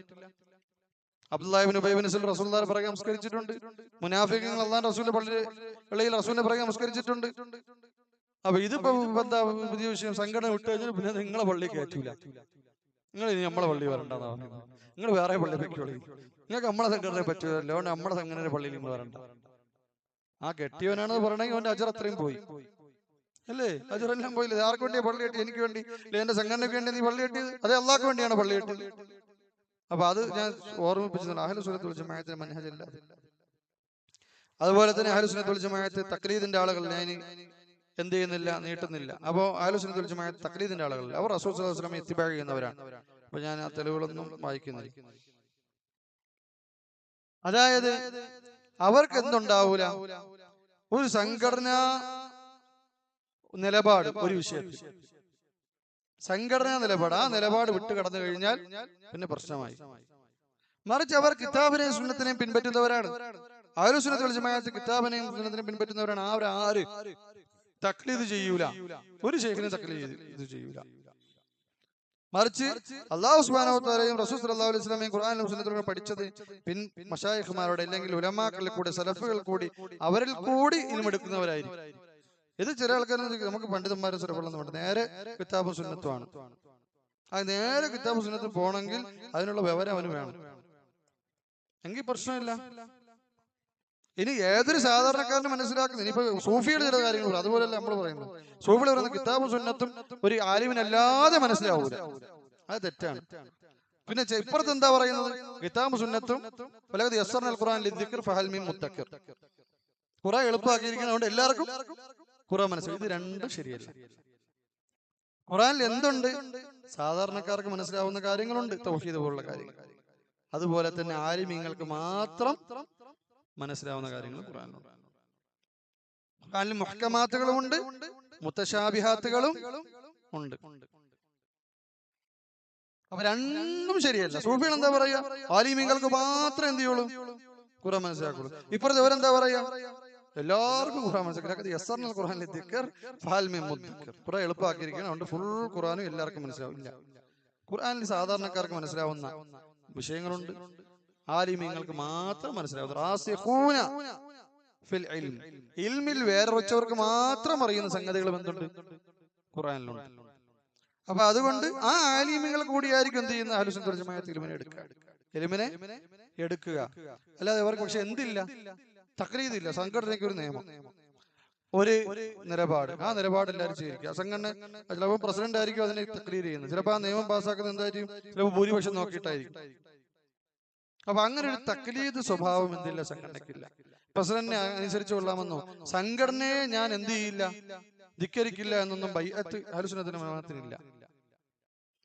Speaker 1: അബ്ദുല്ലാഹി ഇബ്നു ഉബൈ ഇബ്നു സലൂൽ റസൂലുള്ളാഹിയുടെ പിറകെ നമസ്കരിച്ചിട്ടുണ്ട്. മുനാഫിഖുകൾ അല്ലാഹുവിന്റെ റസൂലിന്റെ പള്ളിയിൽ റസൂലിന്റെ പിറകെ നമസ്കരിച്ചിട്ടുണ്ട്. അപ്പൊ ഇതിപ്പോ എന്താ പുതിയ വിഷയം? സംഘടന വിട്ടു കഴിഞ്ഞാൽ പിന്നെ നിങ്ങളെ പള്ളി കയറ്റൂല. നിങ്ങൾ ഇനി നമ്മളെ പള്ളി വരണ്ടെന്നാ പറയുന്നത്. നിങ്ങൾ വേറെ പള്ളി വെക്കോളി. നിങ്ങൾക്ക് നമ്മളെ സംഘടനയെ പറ്റൂലല്ലോ, അതുകൊണ്ട് നമ്മുടെ സംഘടന പള്ളിയിൽ നിങ്ങൾ വരണ്ട. ആ കെട്ടിയവനാണെന്ന് പറയണമെങ്കിൽ അവന്റെ അജർ അത്രയും പോയി അല്ലേ? അജറെല്ലാം പോയില്ലേ? ആർക്ക് വേണ്ടിയാ പള്ളി കെട്ടി? എനിക്ക് വേണ്ടി, എന്റെ സംഘടനയ്ക്ക് വേണ്ടി നീ പള്ളി കെട്ടിയത്? അതേ അള്ളാഹ്ക്ക് വേണ്ടിയാണ് പള്ളി കെട്ടിയത്. അപ്പൊ അത് ഞാൻ ഓർമ്മിപ്പിച്ചതാണ്. അഹ്ലു സുന്നത്ത് വൽ ജമാഅത്തിന്റെ മനഹജ് അല്ല. അതുപോലെ തന്നെ അഹ്ലു സുന്നത്ത് വൽ ജമാഅത്ത് തഖ്ലീദിന്റെ ആളുകൾ ഞാൻ എന്ത് ചെയ്യുന്നില്ല, നീട്ടുന്നില്ല. അപ്പോ അഹ്ലു സുന്നത്ത് വൽ ജമാഅത്ത് തഖ്ലീദിന്റെ ആളുകൾ അവർ റസൂൽ സ്വല്ലല്ലാഹു അലൈഹി വസല്ലമയെ ഇത്തിബാ ചെയ്യുന്നവരാണ്. അപ്പൊ ഞാൻ ആ തെളിവുകളൊന്നും വായിക്കുന്നില്ല. അതായത് അവർക്ക് എന്തുണ്ടാവൂല? ഒരു സംഘടനാ നിലപാട്, ഒരു വിഷയത്തിൽ സംഘടനാ നിലപാട്, ആ നിലപാട് വിട്ട് കടന്നു കഴിഞ്ഞാൽ പിന്നെ പ്രശ്നമായി. മറിച്ച് അവർ കിതാബിനെയും സുന്നത്തിനെയും പിൻപറ്റുന്നവരാണ്. അഹ്ലു സുന്നത്ത് വൽ ജമാഅത്ത് കിതാബിനെയും സുന്നത്തിനെയും പിൻപറ്റുന്നവരാണ്. ആര് തഖ്ലീദ് ചെയ്യൂല, ഒരു ശൈഖിനെ തഖ്ലീദ് ചെയ്യൂല. മറിച്ച് അല്ലാഹു സുബ്ഹാനഹു വ തആലയും റസൂൽ സ്വല്ലല്ലാഹു അലൈഹി വസല്ലമയും ഖുർആനിലും സുന്നത്തിലും പഠിച്ചത് മശായിഖുമാരോട് അല്ലെങ്കിൽ ഉലമാക്കളിൽ കൂടി, സലഫുകൾ കൂടി, അവരിൽ കൂടി ഇൽമെടുക്കുന്നവരായിരിക്കും. ഇത് ചില ആൾക്കാർ നമുക്ക് പണ്ഡിതന്മാരും സലഫുകളൊന്നും വേണ്ട, നേരെ കിതാബും സുന്നത്തുമാണ്. ആ നേരെ കിതാബും സുന്നത്തും പോകണമെങ്കിൽ അതിനുള്ള വിവരം അവന് വേണം, എങ്കിൽ പ്രശ്നമില്ല. ഇനി ഏതൊരു സാധാരണക്കാരന് മനസ്സിലാക്കുന്നത്, ഇനിയിപ്പോ സൂഫിയുടെ ചില കാര്യങ്ങൾ അതുപോലെയല്ല നമ്മൾ പറയുന്നത്. സൂഫികൾ പറയുന്ന കിതാബും സുന്നത്തും ഒരു ആലിമിനല്ലാതെ മനസ്സിലാവൂല, അത് തെറ്റാണ്. പിന്നെ ഇപ്പുറത്ത് എന്താ പറയുന്നത്? കിതാബും സുന്നത്തും വലഖദ് യസ്സർനൽ ഖുർആന ലിദ്ദിക്ർ ഫഹൽ മിൻ മുദ്ദക്കിർ. ഖുർആൻ എളുപ്പമാക്കിയിരിക്കുന്നതുകൊണ്ട് എല്ലാവർക്കും ഖുർആൻ മനസ്സിലാവും. ഇത് രണ്ടും ശരിയല്ല. ഖുർആനിൽ എന്തുണ്ട്? സാധാരണക്കാർക്ക് മനസ്സിലാവുന്ന കാര്യങ്ങളുണ്ട്, തൗഹീദ് പോലുള്ള കാര്യങ്ങൾ. അതുപോലെ തന്നെ ആലിമീങ്ങൾക്ക് മാത്രം മനസ്സിലാവുന്ന കാര്യങ്ങൾ ഖുർആനിലുണ്ട്. ഖുർആനിൽ മുഹ്കമാത്തുകളും ഉണ്ട്, മുത്തശാബിഹാത്തുകളും ഉണ്ട്. അപ്പൊ രണ്ടും ശരിയല്ല. സൂഫികൾ എന്താ പറയാ? ആലിമീങ്ങൾക്ക് മാത്രം എന്ത് ചെയ്യുള്ളൂ? ഖുർആൻ മനസ്സിലാക്കുള്ളൂ. ഇപ്പുറത്തെ അവരെന്താ പറയാ? എല്ലാവർക്കും ഖുർആൻ മനസ്സിലാക്കി. യസ്സർനൽ ഖുർആന ലിദ്ദിക്ർ ഫഹൽ മിൻ മുദ്ദക്കിർ. ഖുർആൻ എളുപ്പമാക്കിയിരിക്കുകയാണ്, അതുകൊണ്ട് ഫുൾ ഖുർആനും എല്ലാവർക്കും മനസ്സിലാവില്ല. ഖുർആനിൽ സാധാരണക്കാർക്ക് മനസ്സിലാവുന്ന വിഷയങ്ങളുണ്ട്, ആലിമീങ്ങൾക്ക് മാത്രം മനസ്സിലാവുന്നത്. റാസിഖൂന ഫിൽ ഇൽം, ഇൽമിൽ വേറെ വെച്ചവർക്ക് മാത്രം അറിയുന്ന സംഗതികൾ എന്തുണ്ട്? ഖുർആനിലുണ്ട്. അപ്പൊ അതുകൊണ്ട് ആ ആലിമീങ്ങൾ കൂടിയായിരിക്കും എന്ത് ചെയ്യുന്ന അഹ്ലു സുന്നത്ത് വൽ ജമാഅത്ത് ഇൽമിനെ എടുക്കുക. അല്ലാതെ അവർക്ക് പക്ഷെ എന്തില്ല? തഖ്ലീദില്ല. സംഘടനയ്ക്ക് ഒരു നിയമം, ഒരു നിലപാട്, ആ നിലപാട് എല്ലാവരും സ്വീകരിക്കുക. സംഘടന ചിലപ്പോൾ പ്രസിഡന്റ് ആയിരിക്കും അതിനെ തഖ്ലീദ് ചെയ്യുന്നത്, ചിലപ്പോൾ ആ നിയമം പാസ്സാക്കുന്നത് എന്തായിരിക്കും? ചിലപ്പോൾ ഭൂരിപക്ഷം നോക്കിയിട്ടായിരിക്കും. അപ്പൊ അങ്ങനെ ഒരു തഖ്ലീദ് സ്വഭാവം എന്തില്ല? സംഘടനയ്ക്കില്ല. പ്രസിഡന്റിനെ അനുസരിച്ച് കൊള്ളാമെന്നോ സംഘടനയെ ഞാൻ എന്ത് ചെയ്യില്ല, ധിക്കരിക്കില്ല എന്നൊന്നും ബൈഅത്ത് അഹ്ലു സുന്നത്തിന് ജമാഅത്തിനില്ല.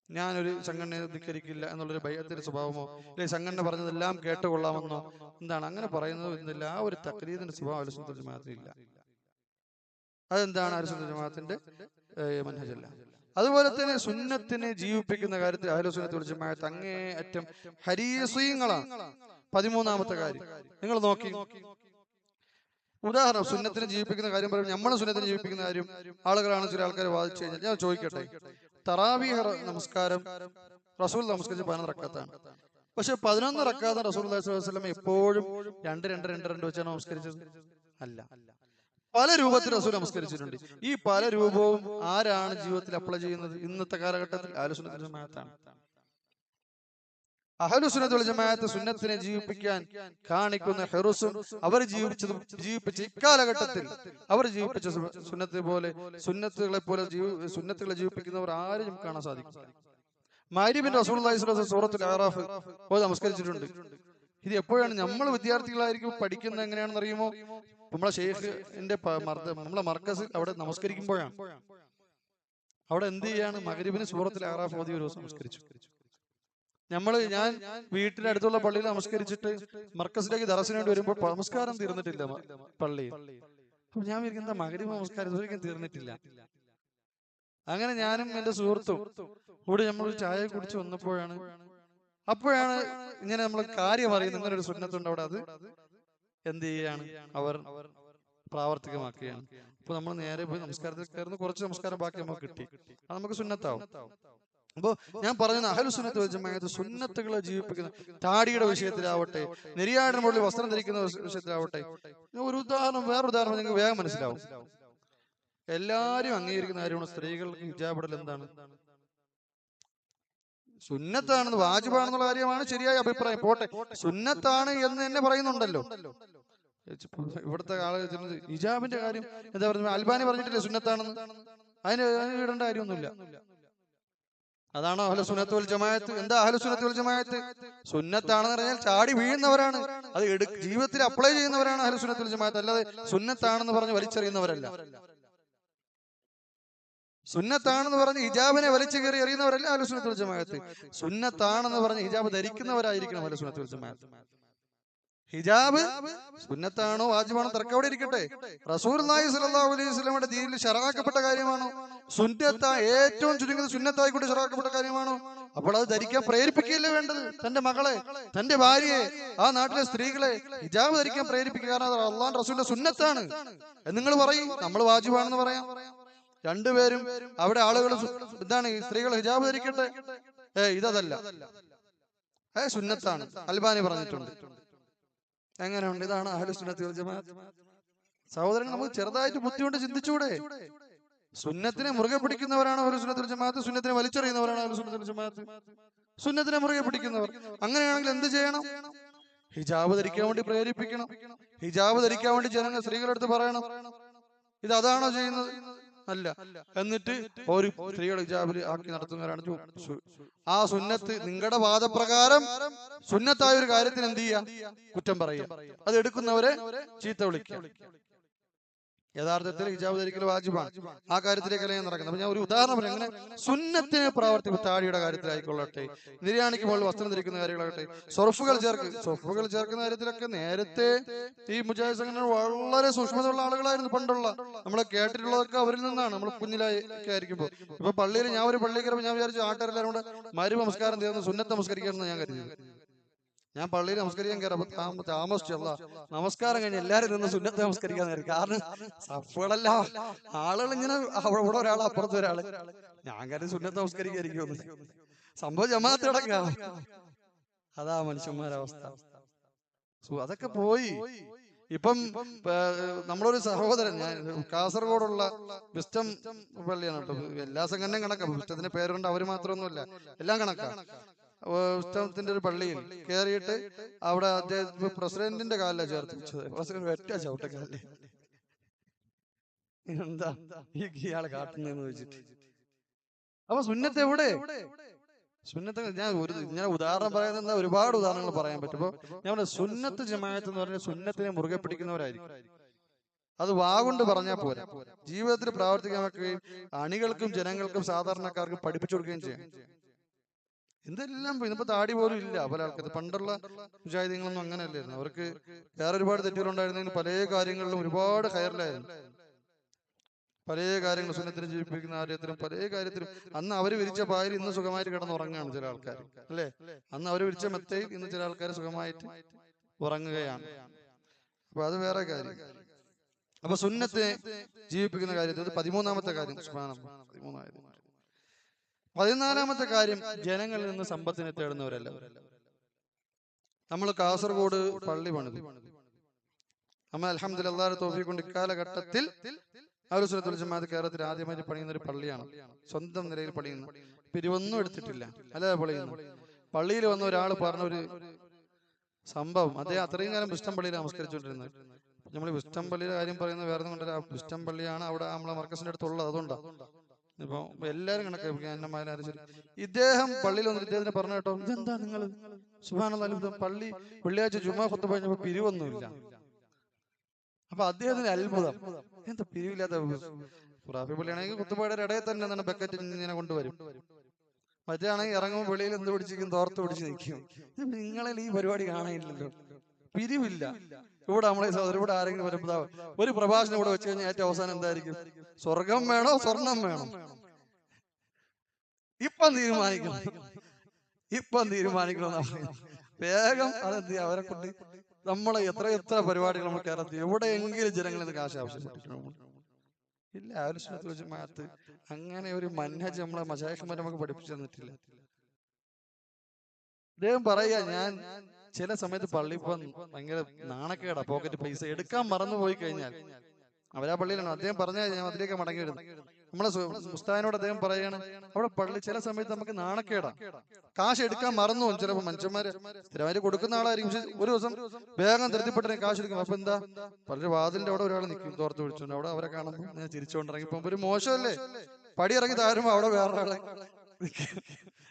Speaker 1: ഞാനൊരു സംഘടനയെ ധിക്കരിക്കില്ല എന്നുള്ളൊരു ബൈഅത്തിന്റെ സ്വഭാവമോ അല്ലെങ്കിൽ സംഘടന പറഞ്ഞതെല്ലാം കേട്ടുകൊള്ളാമെന്നോ എന്താണ് അങ്ങനെ പറയുന്നത് എന്നില്ല. ആ ഒരു തഖ്ലീദിന്റെ സ്വഭാവം അഹ്ലു സുന്നത്ത് ജമാഅത്തിനില്ല. അതെന്താണ് അഹ്ലുസുന്നത്ത് ജമാഅത്തിന്റെ മൻഹജല്ല. അതുപോലെ തന്നെ സുന്നത്തിനെ ജീവിപ്പിക്കുന്ന കാര്യത്തിൽ അഹ്ലുസുന്നത്ത് വൽ ജമാഅത്ത് അങ്ങേയറ്റം ഹരീസീങ്ങളാണ്. 13ാമത്തെ കാര്യം നിങ്ങൾ നോക്കി. ഉദാഹരണം, സുന്നത്തിനെ ജീവിപ്പിക്കുന്ന കാര്യം പറയുമ്പോൾ നമ്മളെ സുന്നത്തിനെ ജീവിപ്പിക്കുന്ന കാര്യം ആളുകളാണ് ചില ആൾക്കാർ വാദിച്ചു കഴിഞ്ഞാൽ ഞാൻ ചോദിക്കട്ടെ, തറാവീഹ് നമസ്കാരം റസൂൽ നമസ്കരിച്ച് 11 റക്അത്താണ്. പക്ഷെ 11 റക്അത്ത് റസൂൽ സ്വല്ലല്ലാഹു അലൈഹി വസല്ലം എപ്പോഴും 2-2-2-2 വെച്ചാണ് നമസ്കരിച്ചത്? അല്ല, പല രൂപത്തിൽ റസൂൽ നമസ്കരിച്ചിട്ടുണ്ട്. ഈ പല രൂപവും ആരാണ് ജീവിതത്തിൽ അപ്ലൈ ചെയ്യുന്നത്? ഇന്നത്തെ കാലഘട്ടത്തിൽ അഹ്ലുസുന്നത്ത് വൽ ജമാഅത്താണ്. അഹ്ലുസുന്നത്ത് വൽ ജമാഅത്ത് സുന്നത്തിനെ ജീവിപ്പിക്കാൻ കാണിക്കുന്ന ഹിർസും അവർ ജീവിപ്പിച്ച ഇക്കാലഘട്ടത്തിൽ അവർ ജീവിപ്പിച്ച സുന്നത്ത് പോലെ സുന്നത്തുകളെ ജീവിപ്പിക്കുന്നവർ ആരും കാണാൻ സാധിക്കും. മഗ്‌രിബിന്റെ റസൂലുള്ളാഹി സ്വല്ലല്ലാഹു അലൈഹി വസല്ലം സൂറത്തുൽ അഅറാഫ് നമസ്കരിച്ചിട്ടുണ്ട്. ഇത് എപ്പോഴാണ്? നമ്മൾ വിദ്യാർത്ഥികളായിരിക്കും പഠിക്കുന്നത്. എങ്ങനെയാണെന്ന് അറിയുമോ? നമ്മളെ ഷെയ്ഖിന്റെ നമ്മളെ മർക്കസിൽ അവിടെ നമസ്കരിക്കുമ്പോഴാണ്. അവിടെ എന്ത് ചെയ്യാണ്? മഗ്‌രിബിന് സൂറത്തുൽ അഅറാഫ് ഓതി ഒരു ദിവസം നമസ്കരിച്ചു. ഞാൻ വീട്ടിന്റെ അടുത്തുള്ള പള്ളിയിൽ നമസ്കരിച്ചിട്ട് മർക്കസിലേക്ക് ദർസിന് വേണ്ടി വരുമ്പോൾ നമസ്കാരം തീർന്നിട്ടില്ല പള്ളിയിൽ. അപ്പൊ ഞാൻ വിചാരിക്കും, മഗ്‌രിബ് നമസ്കാരം ഇതുവരെയും തീർന്നിട്ടില്ല. അങ്ങനെ ഞാനും എന്റെ സുഹൃത്തും കൂടി നമ്മൾ ചായ കുടിച്ച് വന്നപ്പോഴാണ് ഇങ്ങനെ നമ്മൾ കാര്യം അറിയുന്ന ഇങ്ങനെ ഒരു സുന്നത്തുണ്ട് അവിടെ. അത് എന്ത് ചെയ്യാണ്? അവർ പ്രാവർത്തികമാക്കുകയാണ്. അപ്പൊ നമ്മൾ നേരെ പോയി നമസ്കാരത്തിൽ കയറുന്ന കുറച്ച് നമസ്കാരം ബാക്കി നമുക്ക് കിട്ടി. അത് നമുക്ക് സുന്നത്താവും. അപ്പോ ഞാൻ പറഞ്ഞ അഹ്ലുസുന്നത്ത് വൽ ജമാഅത്ത് സുന്നത്തുകളെ ജീവിപ്പിക്കുന്ന, താടിയുടെ വിഷയത്തിലാവട്ടെ, നെരിയാടിന് മുകളിൽ വസ്ത്രം ധരിക്കുന്ന വിഷയത്തിലാവട്ടെ, വേറൊരു ഉദാഹരണം നിങ്ങൾക്ക് വേഗം മനസ്സിലാവും. എല്ലാരും അംഗീകരിക്കുന്ന കാര്യമാണ് സ്ത്രീകൾക്ക് ഹിജാബ് ഇടൽ എന്താണ്? സുന്നത്താണെന്ന്, വാജിബാണെന്നുള്ള കാര്യമാണ് ശരിയായ അഭിപ്രായം. പോട്ടെ, സുന്നത്താണ് എന്ന് തന്നെ പറയുന്നുണ്ടല്ലോ. ഇവിടുത്തെ ആളുകൾ ഹിജാബിന്റെ കാര്യം എന്താ പറയുന്നത്? അൽബാനി പറഞ്ഞിട്ടില്ലേ സുന്നത്താണെന്ന്? അതിന് ഇടേണ്ട കാര്യമൊന്നുമില്ല. അതാണോ അഹ്ലുസുന്നത്ത് വൽ ജമാഅത്ത്? എന്താ അഹ്ലുസുന്നത്ത് വൽ ജമാഅത്ത്? സുന്നത്താണെന്ന് പറഞ്ഞാൽ ചാടി വീഴുന്നവരാണ്, അത് ജീവിതത്തിൽ അപ്ലൈ ചെയ്യുന്നവരാണ് അഹ്ലുസുന്നത്ത് വൽ ജമാഅത്ത്. അല്ലാതെ സുന്നത്താണെന്ന് പറഞ്ഞ് വലിച്ചെറിയുന്നവരല്ല. സുന്നത്താണെന്ന് പറഞ്ഞ് ഹിജാബിനെ വലിച്ചു കയറി എറിയുന്നവരല്ല അഹ്ലുസുന്നത്ത് വൽ ജമാഅത്ത്. സുന്നത്താണെന്ന് പറഞ്ഞ് ഹിജാബ് ധരിക്കുന്നവരായിരിക്കണം അഹ്ലുസുന്നത്ത് വൽ ജമാഅത്ത്. ഹിജാബ് സുന്നത്താണോ വാജിബാണോ തർക്കം അവിടെ ഇരിക്കട്ടെ. റസൂലുള്ളാഹി സ്വല്ലല്ലാഹു അലൈഹി വസല്ലമയുടെ ദീനിൽ ശറഅക്കപ്പെട്ട കാര്യമാണോ? ഏറ്റവും ചുരുങ്ങിയത് സുന്നത്തായി കൊണ്ട് ശറഅക്കപ്പെട്ട കാര്യമാണോ? അപ്പോൾ അത് ധരിക്കാൻ പ്രേരിപ്പിക്കുകയല്ലേ വേണ്ടത്? തന്റെ മകളെ, തന്റെ ഭാര്യയെ, ആ നാട്ടിലെ സ്ത്രീകളെ ഹിജാബ് ധരിക്കാൻ പ്രേരിപ്പിക്കുക. കാരണം അത് അല്ലാഹുവിന്റെ റസൂലിന്റെ സുന്നത്താണ് എന്ന് നിങ്ങൾ പറയും, നമ്മൾ വാജിബാണെന്ന് പറയാം. രണ്ടുപേരും അവിടെ ആളുകൾ എന്താണ്, സ്ത്രീകൾ ഹിജാബ് ധരിക്കട്ടെ, ഇതല്ല, സുന്നത്താണ്, അൽബാനി പറഞ്ഞിട്ടുണ്ട്. എങ്ങനെയുണ്ട്? ഇതാണ് അഹ്ലുസുന്നത്ത് വൽ ജമാഅത്ത്. സഹോദരങ്ങൾ, നമുക്ക് ചെറുതായിട്ട് ബുദ്ധി കൊണ്ട് ചിന്തിച്ചൂടെ? സുന്നത്തിനെ മുറുകെ പിടിക്കുന്നവരാണ് അഹ്ലുസുന്നത്ത് വൽ ജമാഅത്ത്, സുന്നത്തിനെ വലിച്ചെറിയുന്നവരാണ് അഹ്ലുസുന്നത്ത് വൽ ജമാഅത്ത്. സുന്നത്തിനെ മുറുകെ പിടിക്കുന്നവർ. അങ്ങനെയാണെങ്കിൽ എന്ത് ചെയ്യണം? ഹിജാബ് ധരിക്കാൻ വേണ്ടി പ്രേരിപ്പിക്കണം. ഹിജാബ് ധരിക്കാൻ വേണ്ടി ജനങ്ങൾ സ്ത്രീകളുടെ അടുത്ത് പറയണം. ഇത് അതാണോ ചെയ്യുന്നത്? അല്ല. എന്നിട്ട് ഒരു സ്ത്രീകൾ ഹിജാബിൽ ആക്കി നടത്തുന്നവരാണ്. ആ സുന്നത്ത് നിങ്ങളുടെ വാദപ്രകാരം സുന്നത്തായ ഒരു കാര്യത്തിന് എന്ത് ചെയ്യാ? കുറ്റം പറയുക. അത് എടുക്കുന്നവരെ ചീത്ത വിളിക്കുക. യഥാർത്ഥത്തിൽ ഹിജാബ് ധരിക്കൽ വാജിബാണ്. ആ കാര്യത്തിലേക്കല്ല ഞാൻ നടക്കുന്നത്. അപ്പൊ ഞാൻ ഒരു ഉദാഹരണം പറയാം. അങ്ങനെ സുന്നത്തിനെ പ്രവർത്തിക്കും. താടിയുടെ കാര്യത്തിലായിക്കൊള്ളട്ടെ, നിര്യാണിക്ക് മുകളിൽ വസ്ത്രം ധരിക്കുന്ന കാര്യങ്ങളാകട്ടെ, സൊഫുകൾ ചേർക്കുന്ന കാര്യത്തിലൊക്കെ നേരത്തെ ഈ മുജാഹിദ് സംഘടന വളരെ സൂക്ഷ്മതയുള്ള ആളുകളായിരുന്നു. പണ്ടുള്ള നമ്മൾ കേട്ടിട്ടുള്ളതൊക്കെ അവരിൽ നിന്നാണ്. നമ്മൾ കുഞ്ഞിലൊക്കെ ആയിരിക്കുമ്പോൾ. ഇപ്പൊ പള്ളിയിൽ ഞാൻ ഒരു പള്ളിയിൽ കയറുമ്പോൾ ഞാൻ വിചാരിച്ചു ആൾക്കാരെല്ലാവരും കൂടെ മഗ്‌രിബ് നമസ്കാരം തീർന്ന് സുന്നത്ത് നമസ്കരിക്കാമെന്ന് ഞാൻ കരുതി. ഞാൻ പള്ളിയിൽ നമസ്കരിക്കാൻ കയറപ്പോ താമസിച്ചല്ല, നമസ്കാരം കഴിഞ്ഞ് എല്ലാരും നിന്ന് സുന്നത്ത് നമസ്കരിക്കാൻ കയറി. കാരണം സഫുകളല്ല, ആളുകൾ ഇങ്ങനെ ഇവിടെ ഒരാൾ അപ്പുറത്ത് ഒരാള്. ഞാൻ കരുതി സുന്നത്ത് നമസ്കരിക്കായിരിക്കും. സംഭവം ജമാഅത്ത് കിടക്കുക. അതാ മനുഷ്യന്മാരവസ്ഥ. അതൊക്കെ പോയി. ഇപ്പം നമ്മളൊരു സഹോദരൻ, ഞാൻ കാസർഗോഡുള്ള വിസ്റ്റം പള്ളിയാണ് കേട്ടോ. എല്ലാ സംഘടനയും കണക്കാണ്. വിസ്റ്റത്തിന്റെ പേരുകൊണ്ട് അവര് മാത്രമൊന്നുമില്ല, എല്ലാം കണക്കാണ്. ഉസ്താദത്തിന്റെ ഒരു പള്ളിയിൽ കയറിയിട്ട് അവിടെ അദ്ദേഹം പ്രസിഡന്റിന്റെ കാലിലാണ് ചേർത്ത് വെച്ചത്. പ്രസിഡന്റ് ഒറ്റ ചവിട്ടക്കാലേ. എന്താ ഇയാളെ കാട്ടുന്നതെന്ന് ചോദിച്ചിട്ട്. അപ്പൊ സുന്നത്ത് എവിടെ? സുന്നത്ത് ഞാൻ ഇങ്ങനെ ഉദാഹരണം പറയുന്ന ഒരുപാട് ഉദാഹരണങ്ങൾ പറയാൻ പറ്റും. അപ്പൊ ഞാൻ സുന്നത്ത് ജമാഅത്ത് എന്ന് പറഞ്ഞാൽ സുന്നത്തിനെ മുറുകെ പിടിക്കുന്നവരായിരിക്കും. അത് വാഗൊണ്ട് പറഞ്ഞാൽ പോരാ, ജീവിതത്തിൽ പ്രാവർത്തികമാക്കുകയും അണികൾക്കും ജനങ്ങൾക്കും സാധാരണക്കാർക്കും പഠിപ്പിച്ചു കൊടുക്കുകയും ചെയ്യാം. എന്തെല്ലാം ഇന്നിപ്പോ താടി പോലും ഇല്ല പല ആൾക്കാർക്ക്. പണ്ടുള്ള മുജാഹിദീങ്ങളൊന്നും അങ്ങനെയല്ലായിരുന്നു. അവർക്ക് വേറെ ഒരുപാട് തെറ്റുകളുണ്ടായിരുന്നെങ്കിലും പല കാര്യങ്ങളിലും ഒരുപാട് ഖൈറിലായിരുന്നു. പല കാര്യങ്ങളും സുന്നത്തിനെ ജീവിപ്പിക്കുന്ന കാര്യത്തിലും പല കാര്യത്തിലും അന്ന് അവർ വിരിച്ച പായൽ ഇന്ന് സുഖമായിട്ട് കിടന്നുറങ്ങുകയാണ് ചില ആൾക്കാർ, അല്ലേ? അന്ന് അവർ വിരിച്ച മെത്തയിൽ ഇന്ന് ചില ആൾക്കാർ സുഖമായിട്ട് ഉറങ്ങുകയാണ്. അപ്പൊ അത് വേറെ കാര്യം. അപ്പൊ സുന്നത്തെ ജീവിപ്പിക്കുന്ന കാര്യത്തിൽ 13ാമത്തെ കാര്യം, 14ാമത്തെ കാര്യം, ജനങ്ങളിൽ നിന്ന് സമ്പത്തിനെ തേടുന്നവരല്ല. നമ്മൾ കാസർഗോഡ് പള്ളി പണിതു. നമ്മൾ അൽഹംദുലില്ലാഹ് തൗഫീഖ് കൊണ്ട് ഇക്കാലഘട്ടത്തിൽ അഹ്ലുസുന്നത്തുൽ ജമാഅത്ത് കേരളത്തിൽ ആദ്യമായി പണിയുന്ന ഒരു പള്ളിയാണ്. സ്വന്തം നിലയിൽ പണിയുന്ന, പിരിവൊന്നും എടുത്തിട്ടില്ല, അല്ലാതെ പണിയുന്നു. പള്ളിയിൽ വന്ന ഒരാൾ പറഞ്ഞ ഒരു സംഭവം, അദ്ദേഹം അത്രയും കാലം വിസ്റ്റം പള്ളിയിൽ നമസ്കരിച്ചുകൊണ്ടിരുന്നത്. നമ്മൾ വിസ്റ്റം പള്ളിയുടെ കാര്യം പറയുന്നത് വേറെ ഒന്നും കൊണ്ടല്ല, വിസ്റ്റം പള്ളിയാണ് അവിടെ നമ്മളെ മർക്കസിന്റെ അടുത്തുള്ളത്, അതുകൊണ്ടാണ്. ഇപ്പൊ എല്ലാരും കണക്കാരും ശരി. ഇദ്ദേഹം പള്ളിയിൽ വന്നിട്ട് ഇദ്ദേഹത്തിന് പറഞ്ഞു കേട്ടോ, ഇതെന്താ നിങ്ങൾ സുബ്ഹാനല്ലാഹ് പള്ളി വെള്ളിയാഴ്ച ജുമാ ഖുത്ബ കഴിഞ്ഞപ്പോ പിരിവൊന്നുമില്ല. അപ്പൊ അദ്ദേഹത്തിന് അത്ഭുതം, എന്താ പിരിവില്ലാത്ത? ഖുറാഫി പള്ളിയാണെങ്കിൽ കുത്തുപാടെ ഇടയിൽ തന്നെ എന്താണ് ബക്കറ്റ് ഇങ്ങനെ കൊണ്ടുവരും. മറ്റേ ആണെങ്കിൽ ഇറങ്ങുമ്പോൾ വെളിയിൽ എന്ത് പിടിച്ചിരിക്കും, തോർത്ത് പിടിച്ച് നിൽക്കും. നിങ്ങളിൽ ഈ പരിപാടി കാണാനില്ലല്ലോ, പിരിവില്ല. ഇവിടെ നമ്മളെ സഹോദരൻ ഇവിടെ ആരെങ്കിലും വരുമ്പോ ഒരു പ്രഭാഷണം ഇവിടെ വെച്ച് കഴിഞ്ഞാൽ ഏറ്റവും അവസാനം എന്തായിരിക്കും? സ്വർഗം വേണോ സ്വർണം വേണോ? ഇപ്പം തീരുമാനിക്കണം. വേഗം അതെന്ത് ചെയ്യാം, അവരെ കൊണ്ട് നമ്മളെ എത്ര പരിപാടികൾ നമ്മൾ കേരളത്തിൽ എവിടെയെങ്കിലും ജനങ്ങളിൽ നിന്ന് കാശ് ആവശ്യപ്പെട്ടിട്ടുണ്ടോ? ഇല്ല. അഹ്ലുസുന്നത്തുൽ ജമാഅത്ത് അങ്ങനെ ഒരു മൻഹജ് നമ്മളെ മശായിഖ്മാർ നമുക്ക് പഠിപ്പിച്ചു തന്നിട്ടില്ല. അദ്ദേഹം പറയാ, ഞാൻ ചില സമയത്ത് പള്ളി പോകാൻ ഭയങ്കര നാണക്കേടാ, പോക്കറ്റ് പൈസ എടുക്കാൻ മറന്നുപോയി കഴിഞ്ഞാൽ. അവരാ പള്ളിയിലാണ്. അദ്ദേഹം പറഞ്ഞാൽ ഞാൻ അതിലേക്ക് മടങ്ങി വരുന്നു. നമ്മളെ ഉസ്താദിനോട് അദ്ദേഹം പറയാണ്, അവിടെ പള്ളി ചില സമയത്ത് നമുക്ക് നാണക്കേടാ, കാശ് എടുക്കാൻ മറന്നു പോകും. ചിലപ്പോൾ മനുഷ്യന്മാര് സ്ഥിരമായിട്ട് കൊടുക്കുന്ന ആളായിരിക്കും, പക്ഷെ ഒരു ദിവസം വേഗം ധൃതിപ്പെട്ട് കാശ് എടുക്കും. അപ്പൊ എന്താ, പലരും വാതിലിന്റെ അവിടെ ഒരാൾ നിൽക്കും, തോർത്ത് വിളിച്ചോണ്ട്. അവിടെ അവരെ കാണുമ്പോൾ ഞാൻ ചിരിച്ചുകൊണ്ടിറങ്ങി പോകുമ്പോ ഒരു മോശമല്ലേ, പടി ഇറങ്ങി താരുമ്പോ അവിടെ വേറെ ആളെ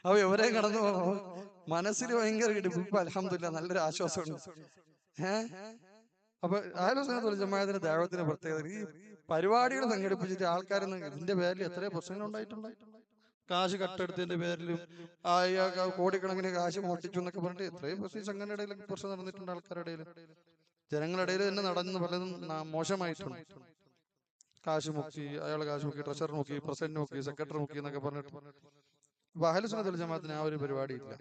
Speaker 1: അവ എവരെയും കടന്നു പോകുമ്പോ മനസ്സിൽ ഭയങ്കര ഇടിപ്പ്. ഇപ്പൊ അൽഹംദുലില്ലാഹ് നല്ലൊരു ആശ്വാസമുണ്ട്. അപ്പൊ അഹ്ലുസുന്നത്തുൽ ജമാഅത്തിന്റെ ദഅവത്തിന്റെ പ്രത്യേകത, ഈ പരിപാടികൾ സംഘടിപ്പിച്ചിട്ട് ആൾക്കാരൊന്നും ഇതിന്റെ പേരിൽ എത്രയോ പ്രശ്നങ്ങൾ ഉണ്ടായിട്ടുണ്ട്. കാശ് കട്ടെടുത്തതിന്റെ പേരിലും കോടിക്കണക്കിന് കാശ് മോഷ്ടിച്ചു എന്നൊക്കെ പറഞ്ഞിട്ട് എത്രയും പ്രശ്നം സംഘടനയുടെ ഇടയിലൊക്കെ പ്രശ്നം നടന്നിട്ടുണ്ട്. ആൾക്കാരുടെ ഇടയിൽ, ജനങ്ങളുടെ ഇടയിൽ തന്നെ നടന്ന് പലതും മോശമായിട്ടുണ്ട്. കാശ് മുക്കി, അയാളെ കാശ് മുക്കി, ട്രഷറർ മുക്കി, പ്രസിഡന്റ് മുക്കി, സെക്രട്ടറി മുക്കി എന്നൊക്കെ പറഞ്ഞിട്ട്. അഹ്ലുസുന്നത്തുൽ ജമാഅത്തിന് ആ ഒരു പരിപാടി ഇല്ല.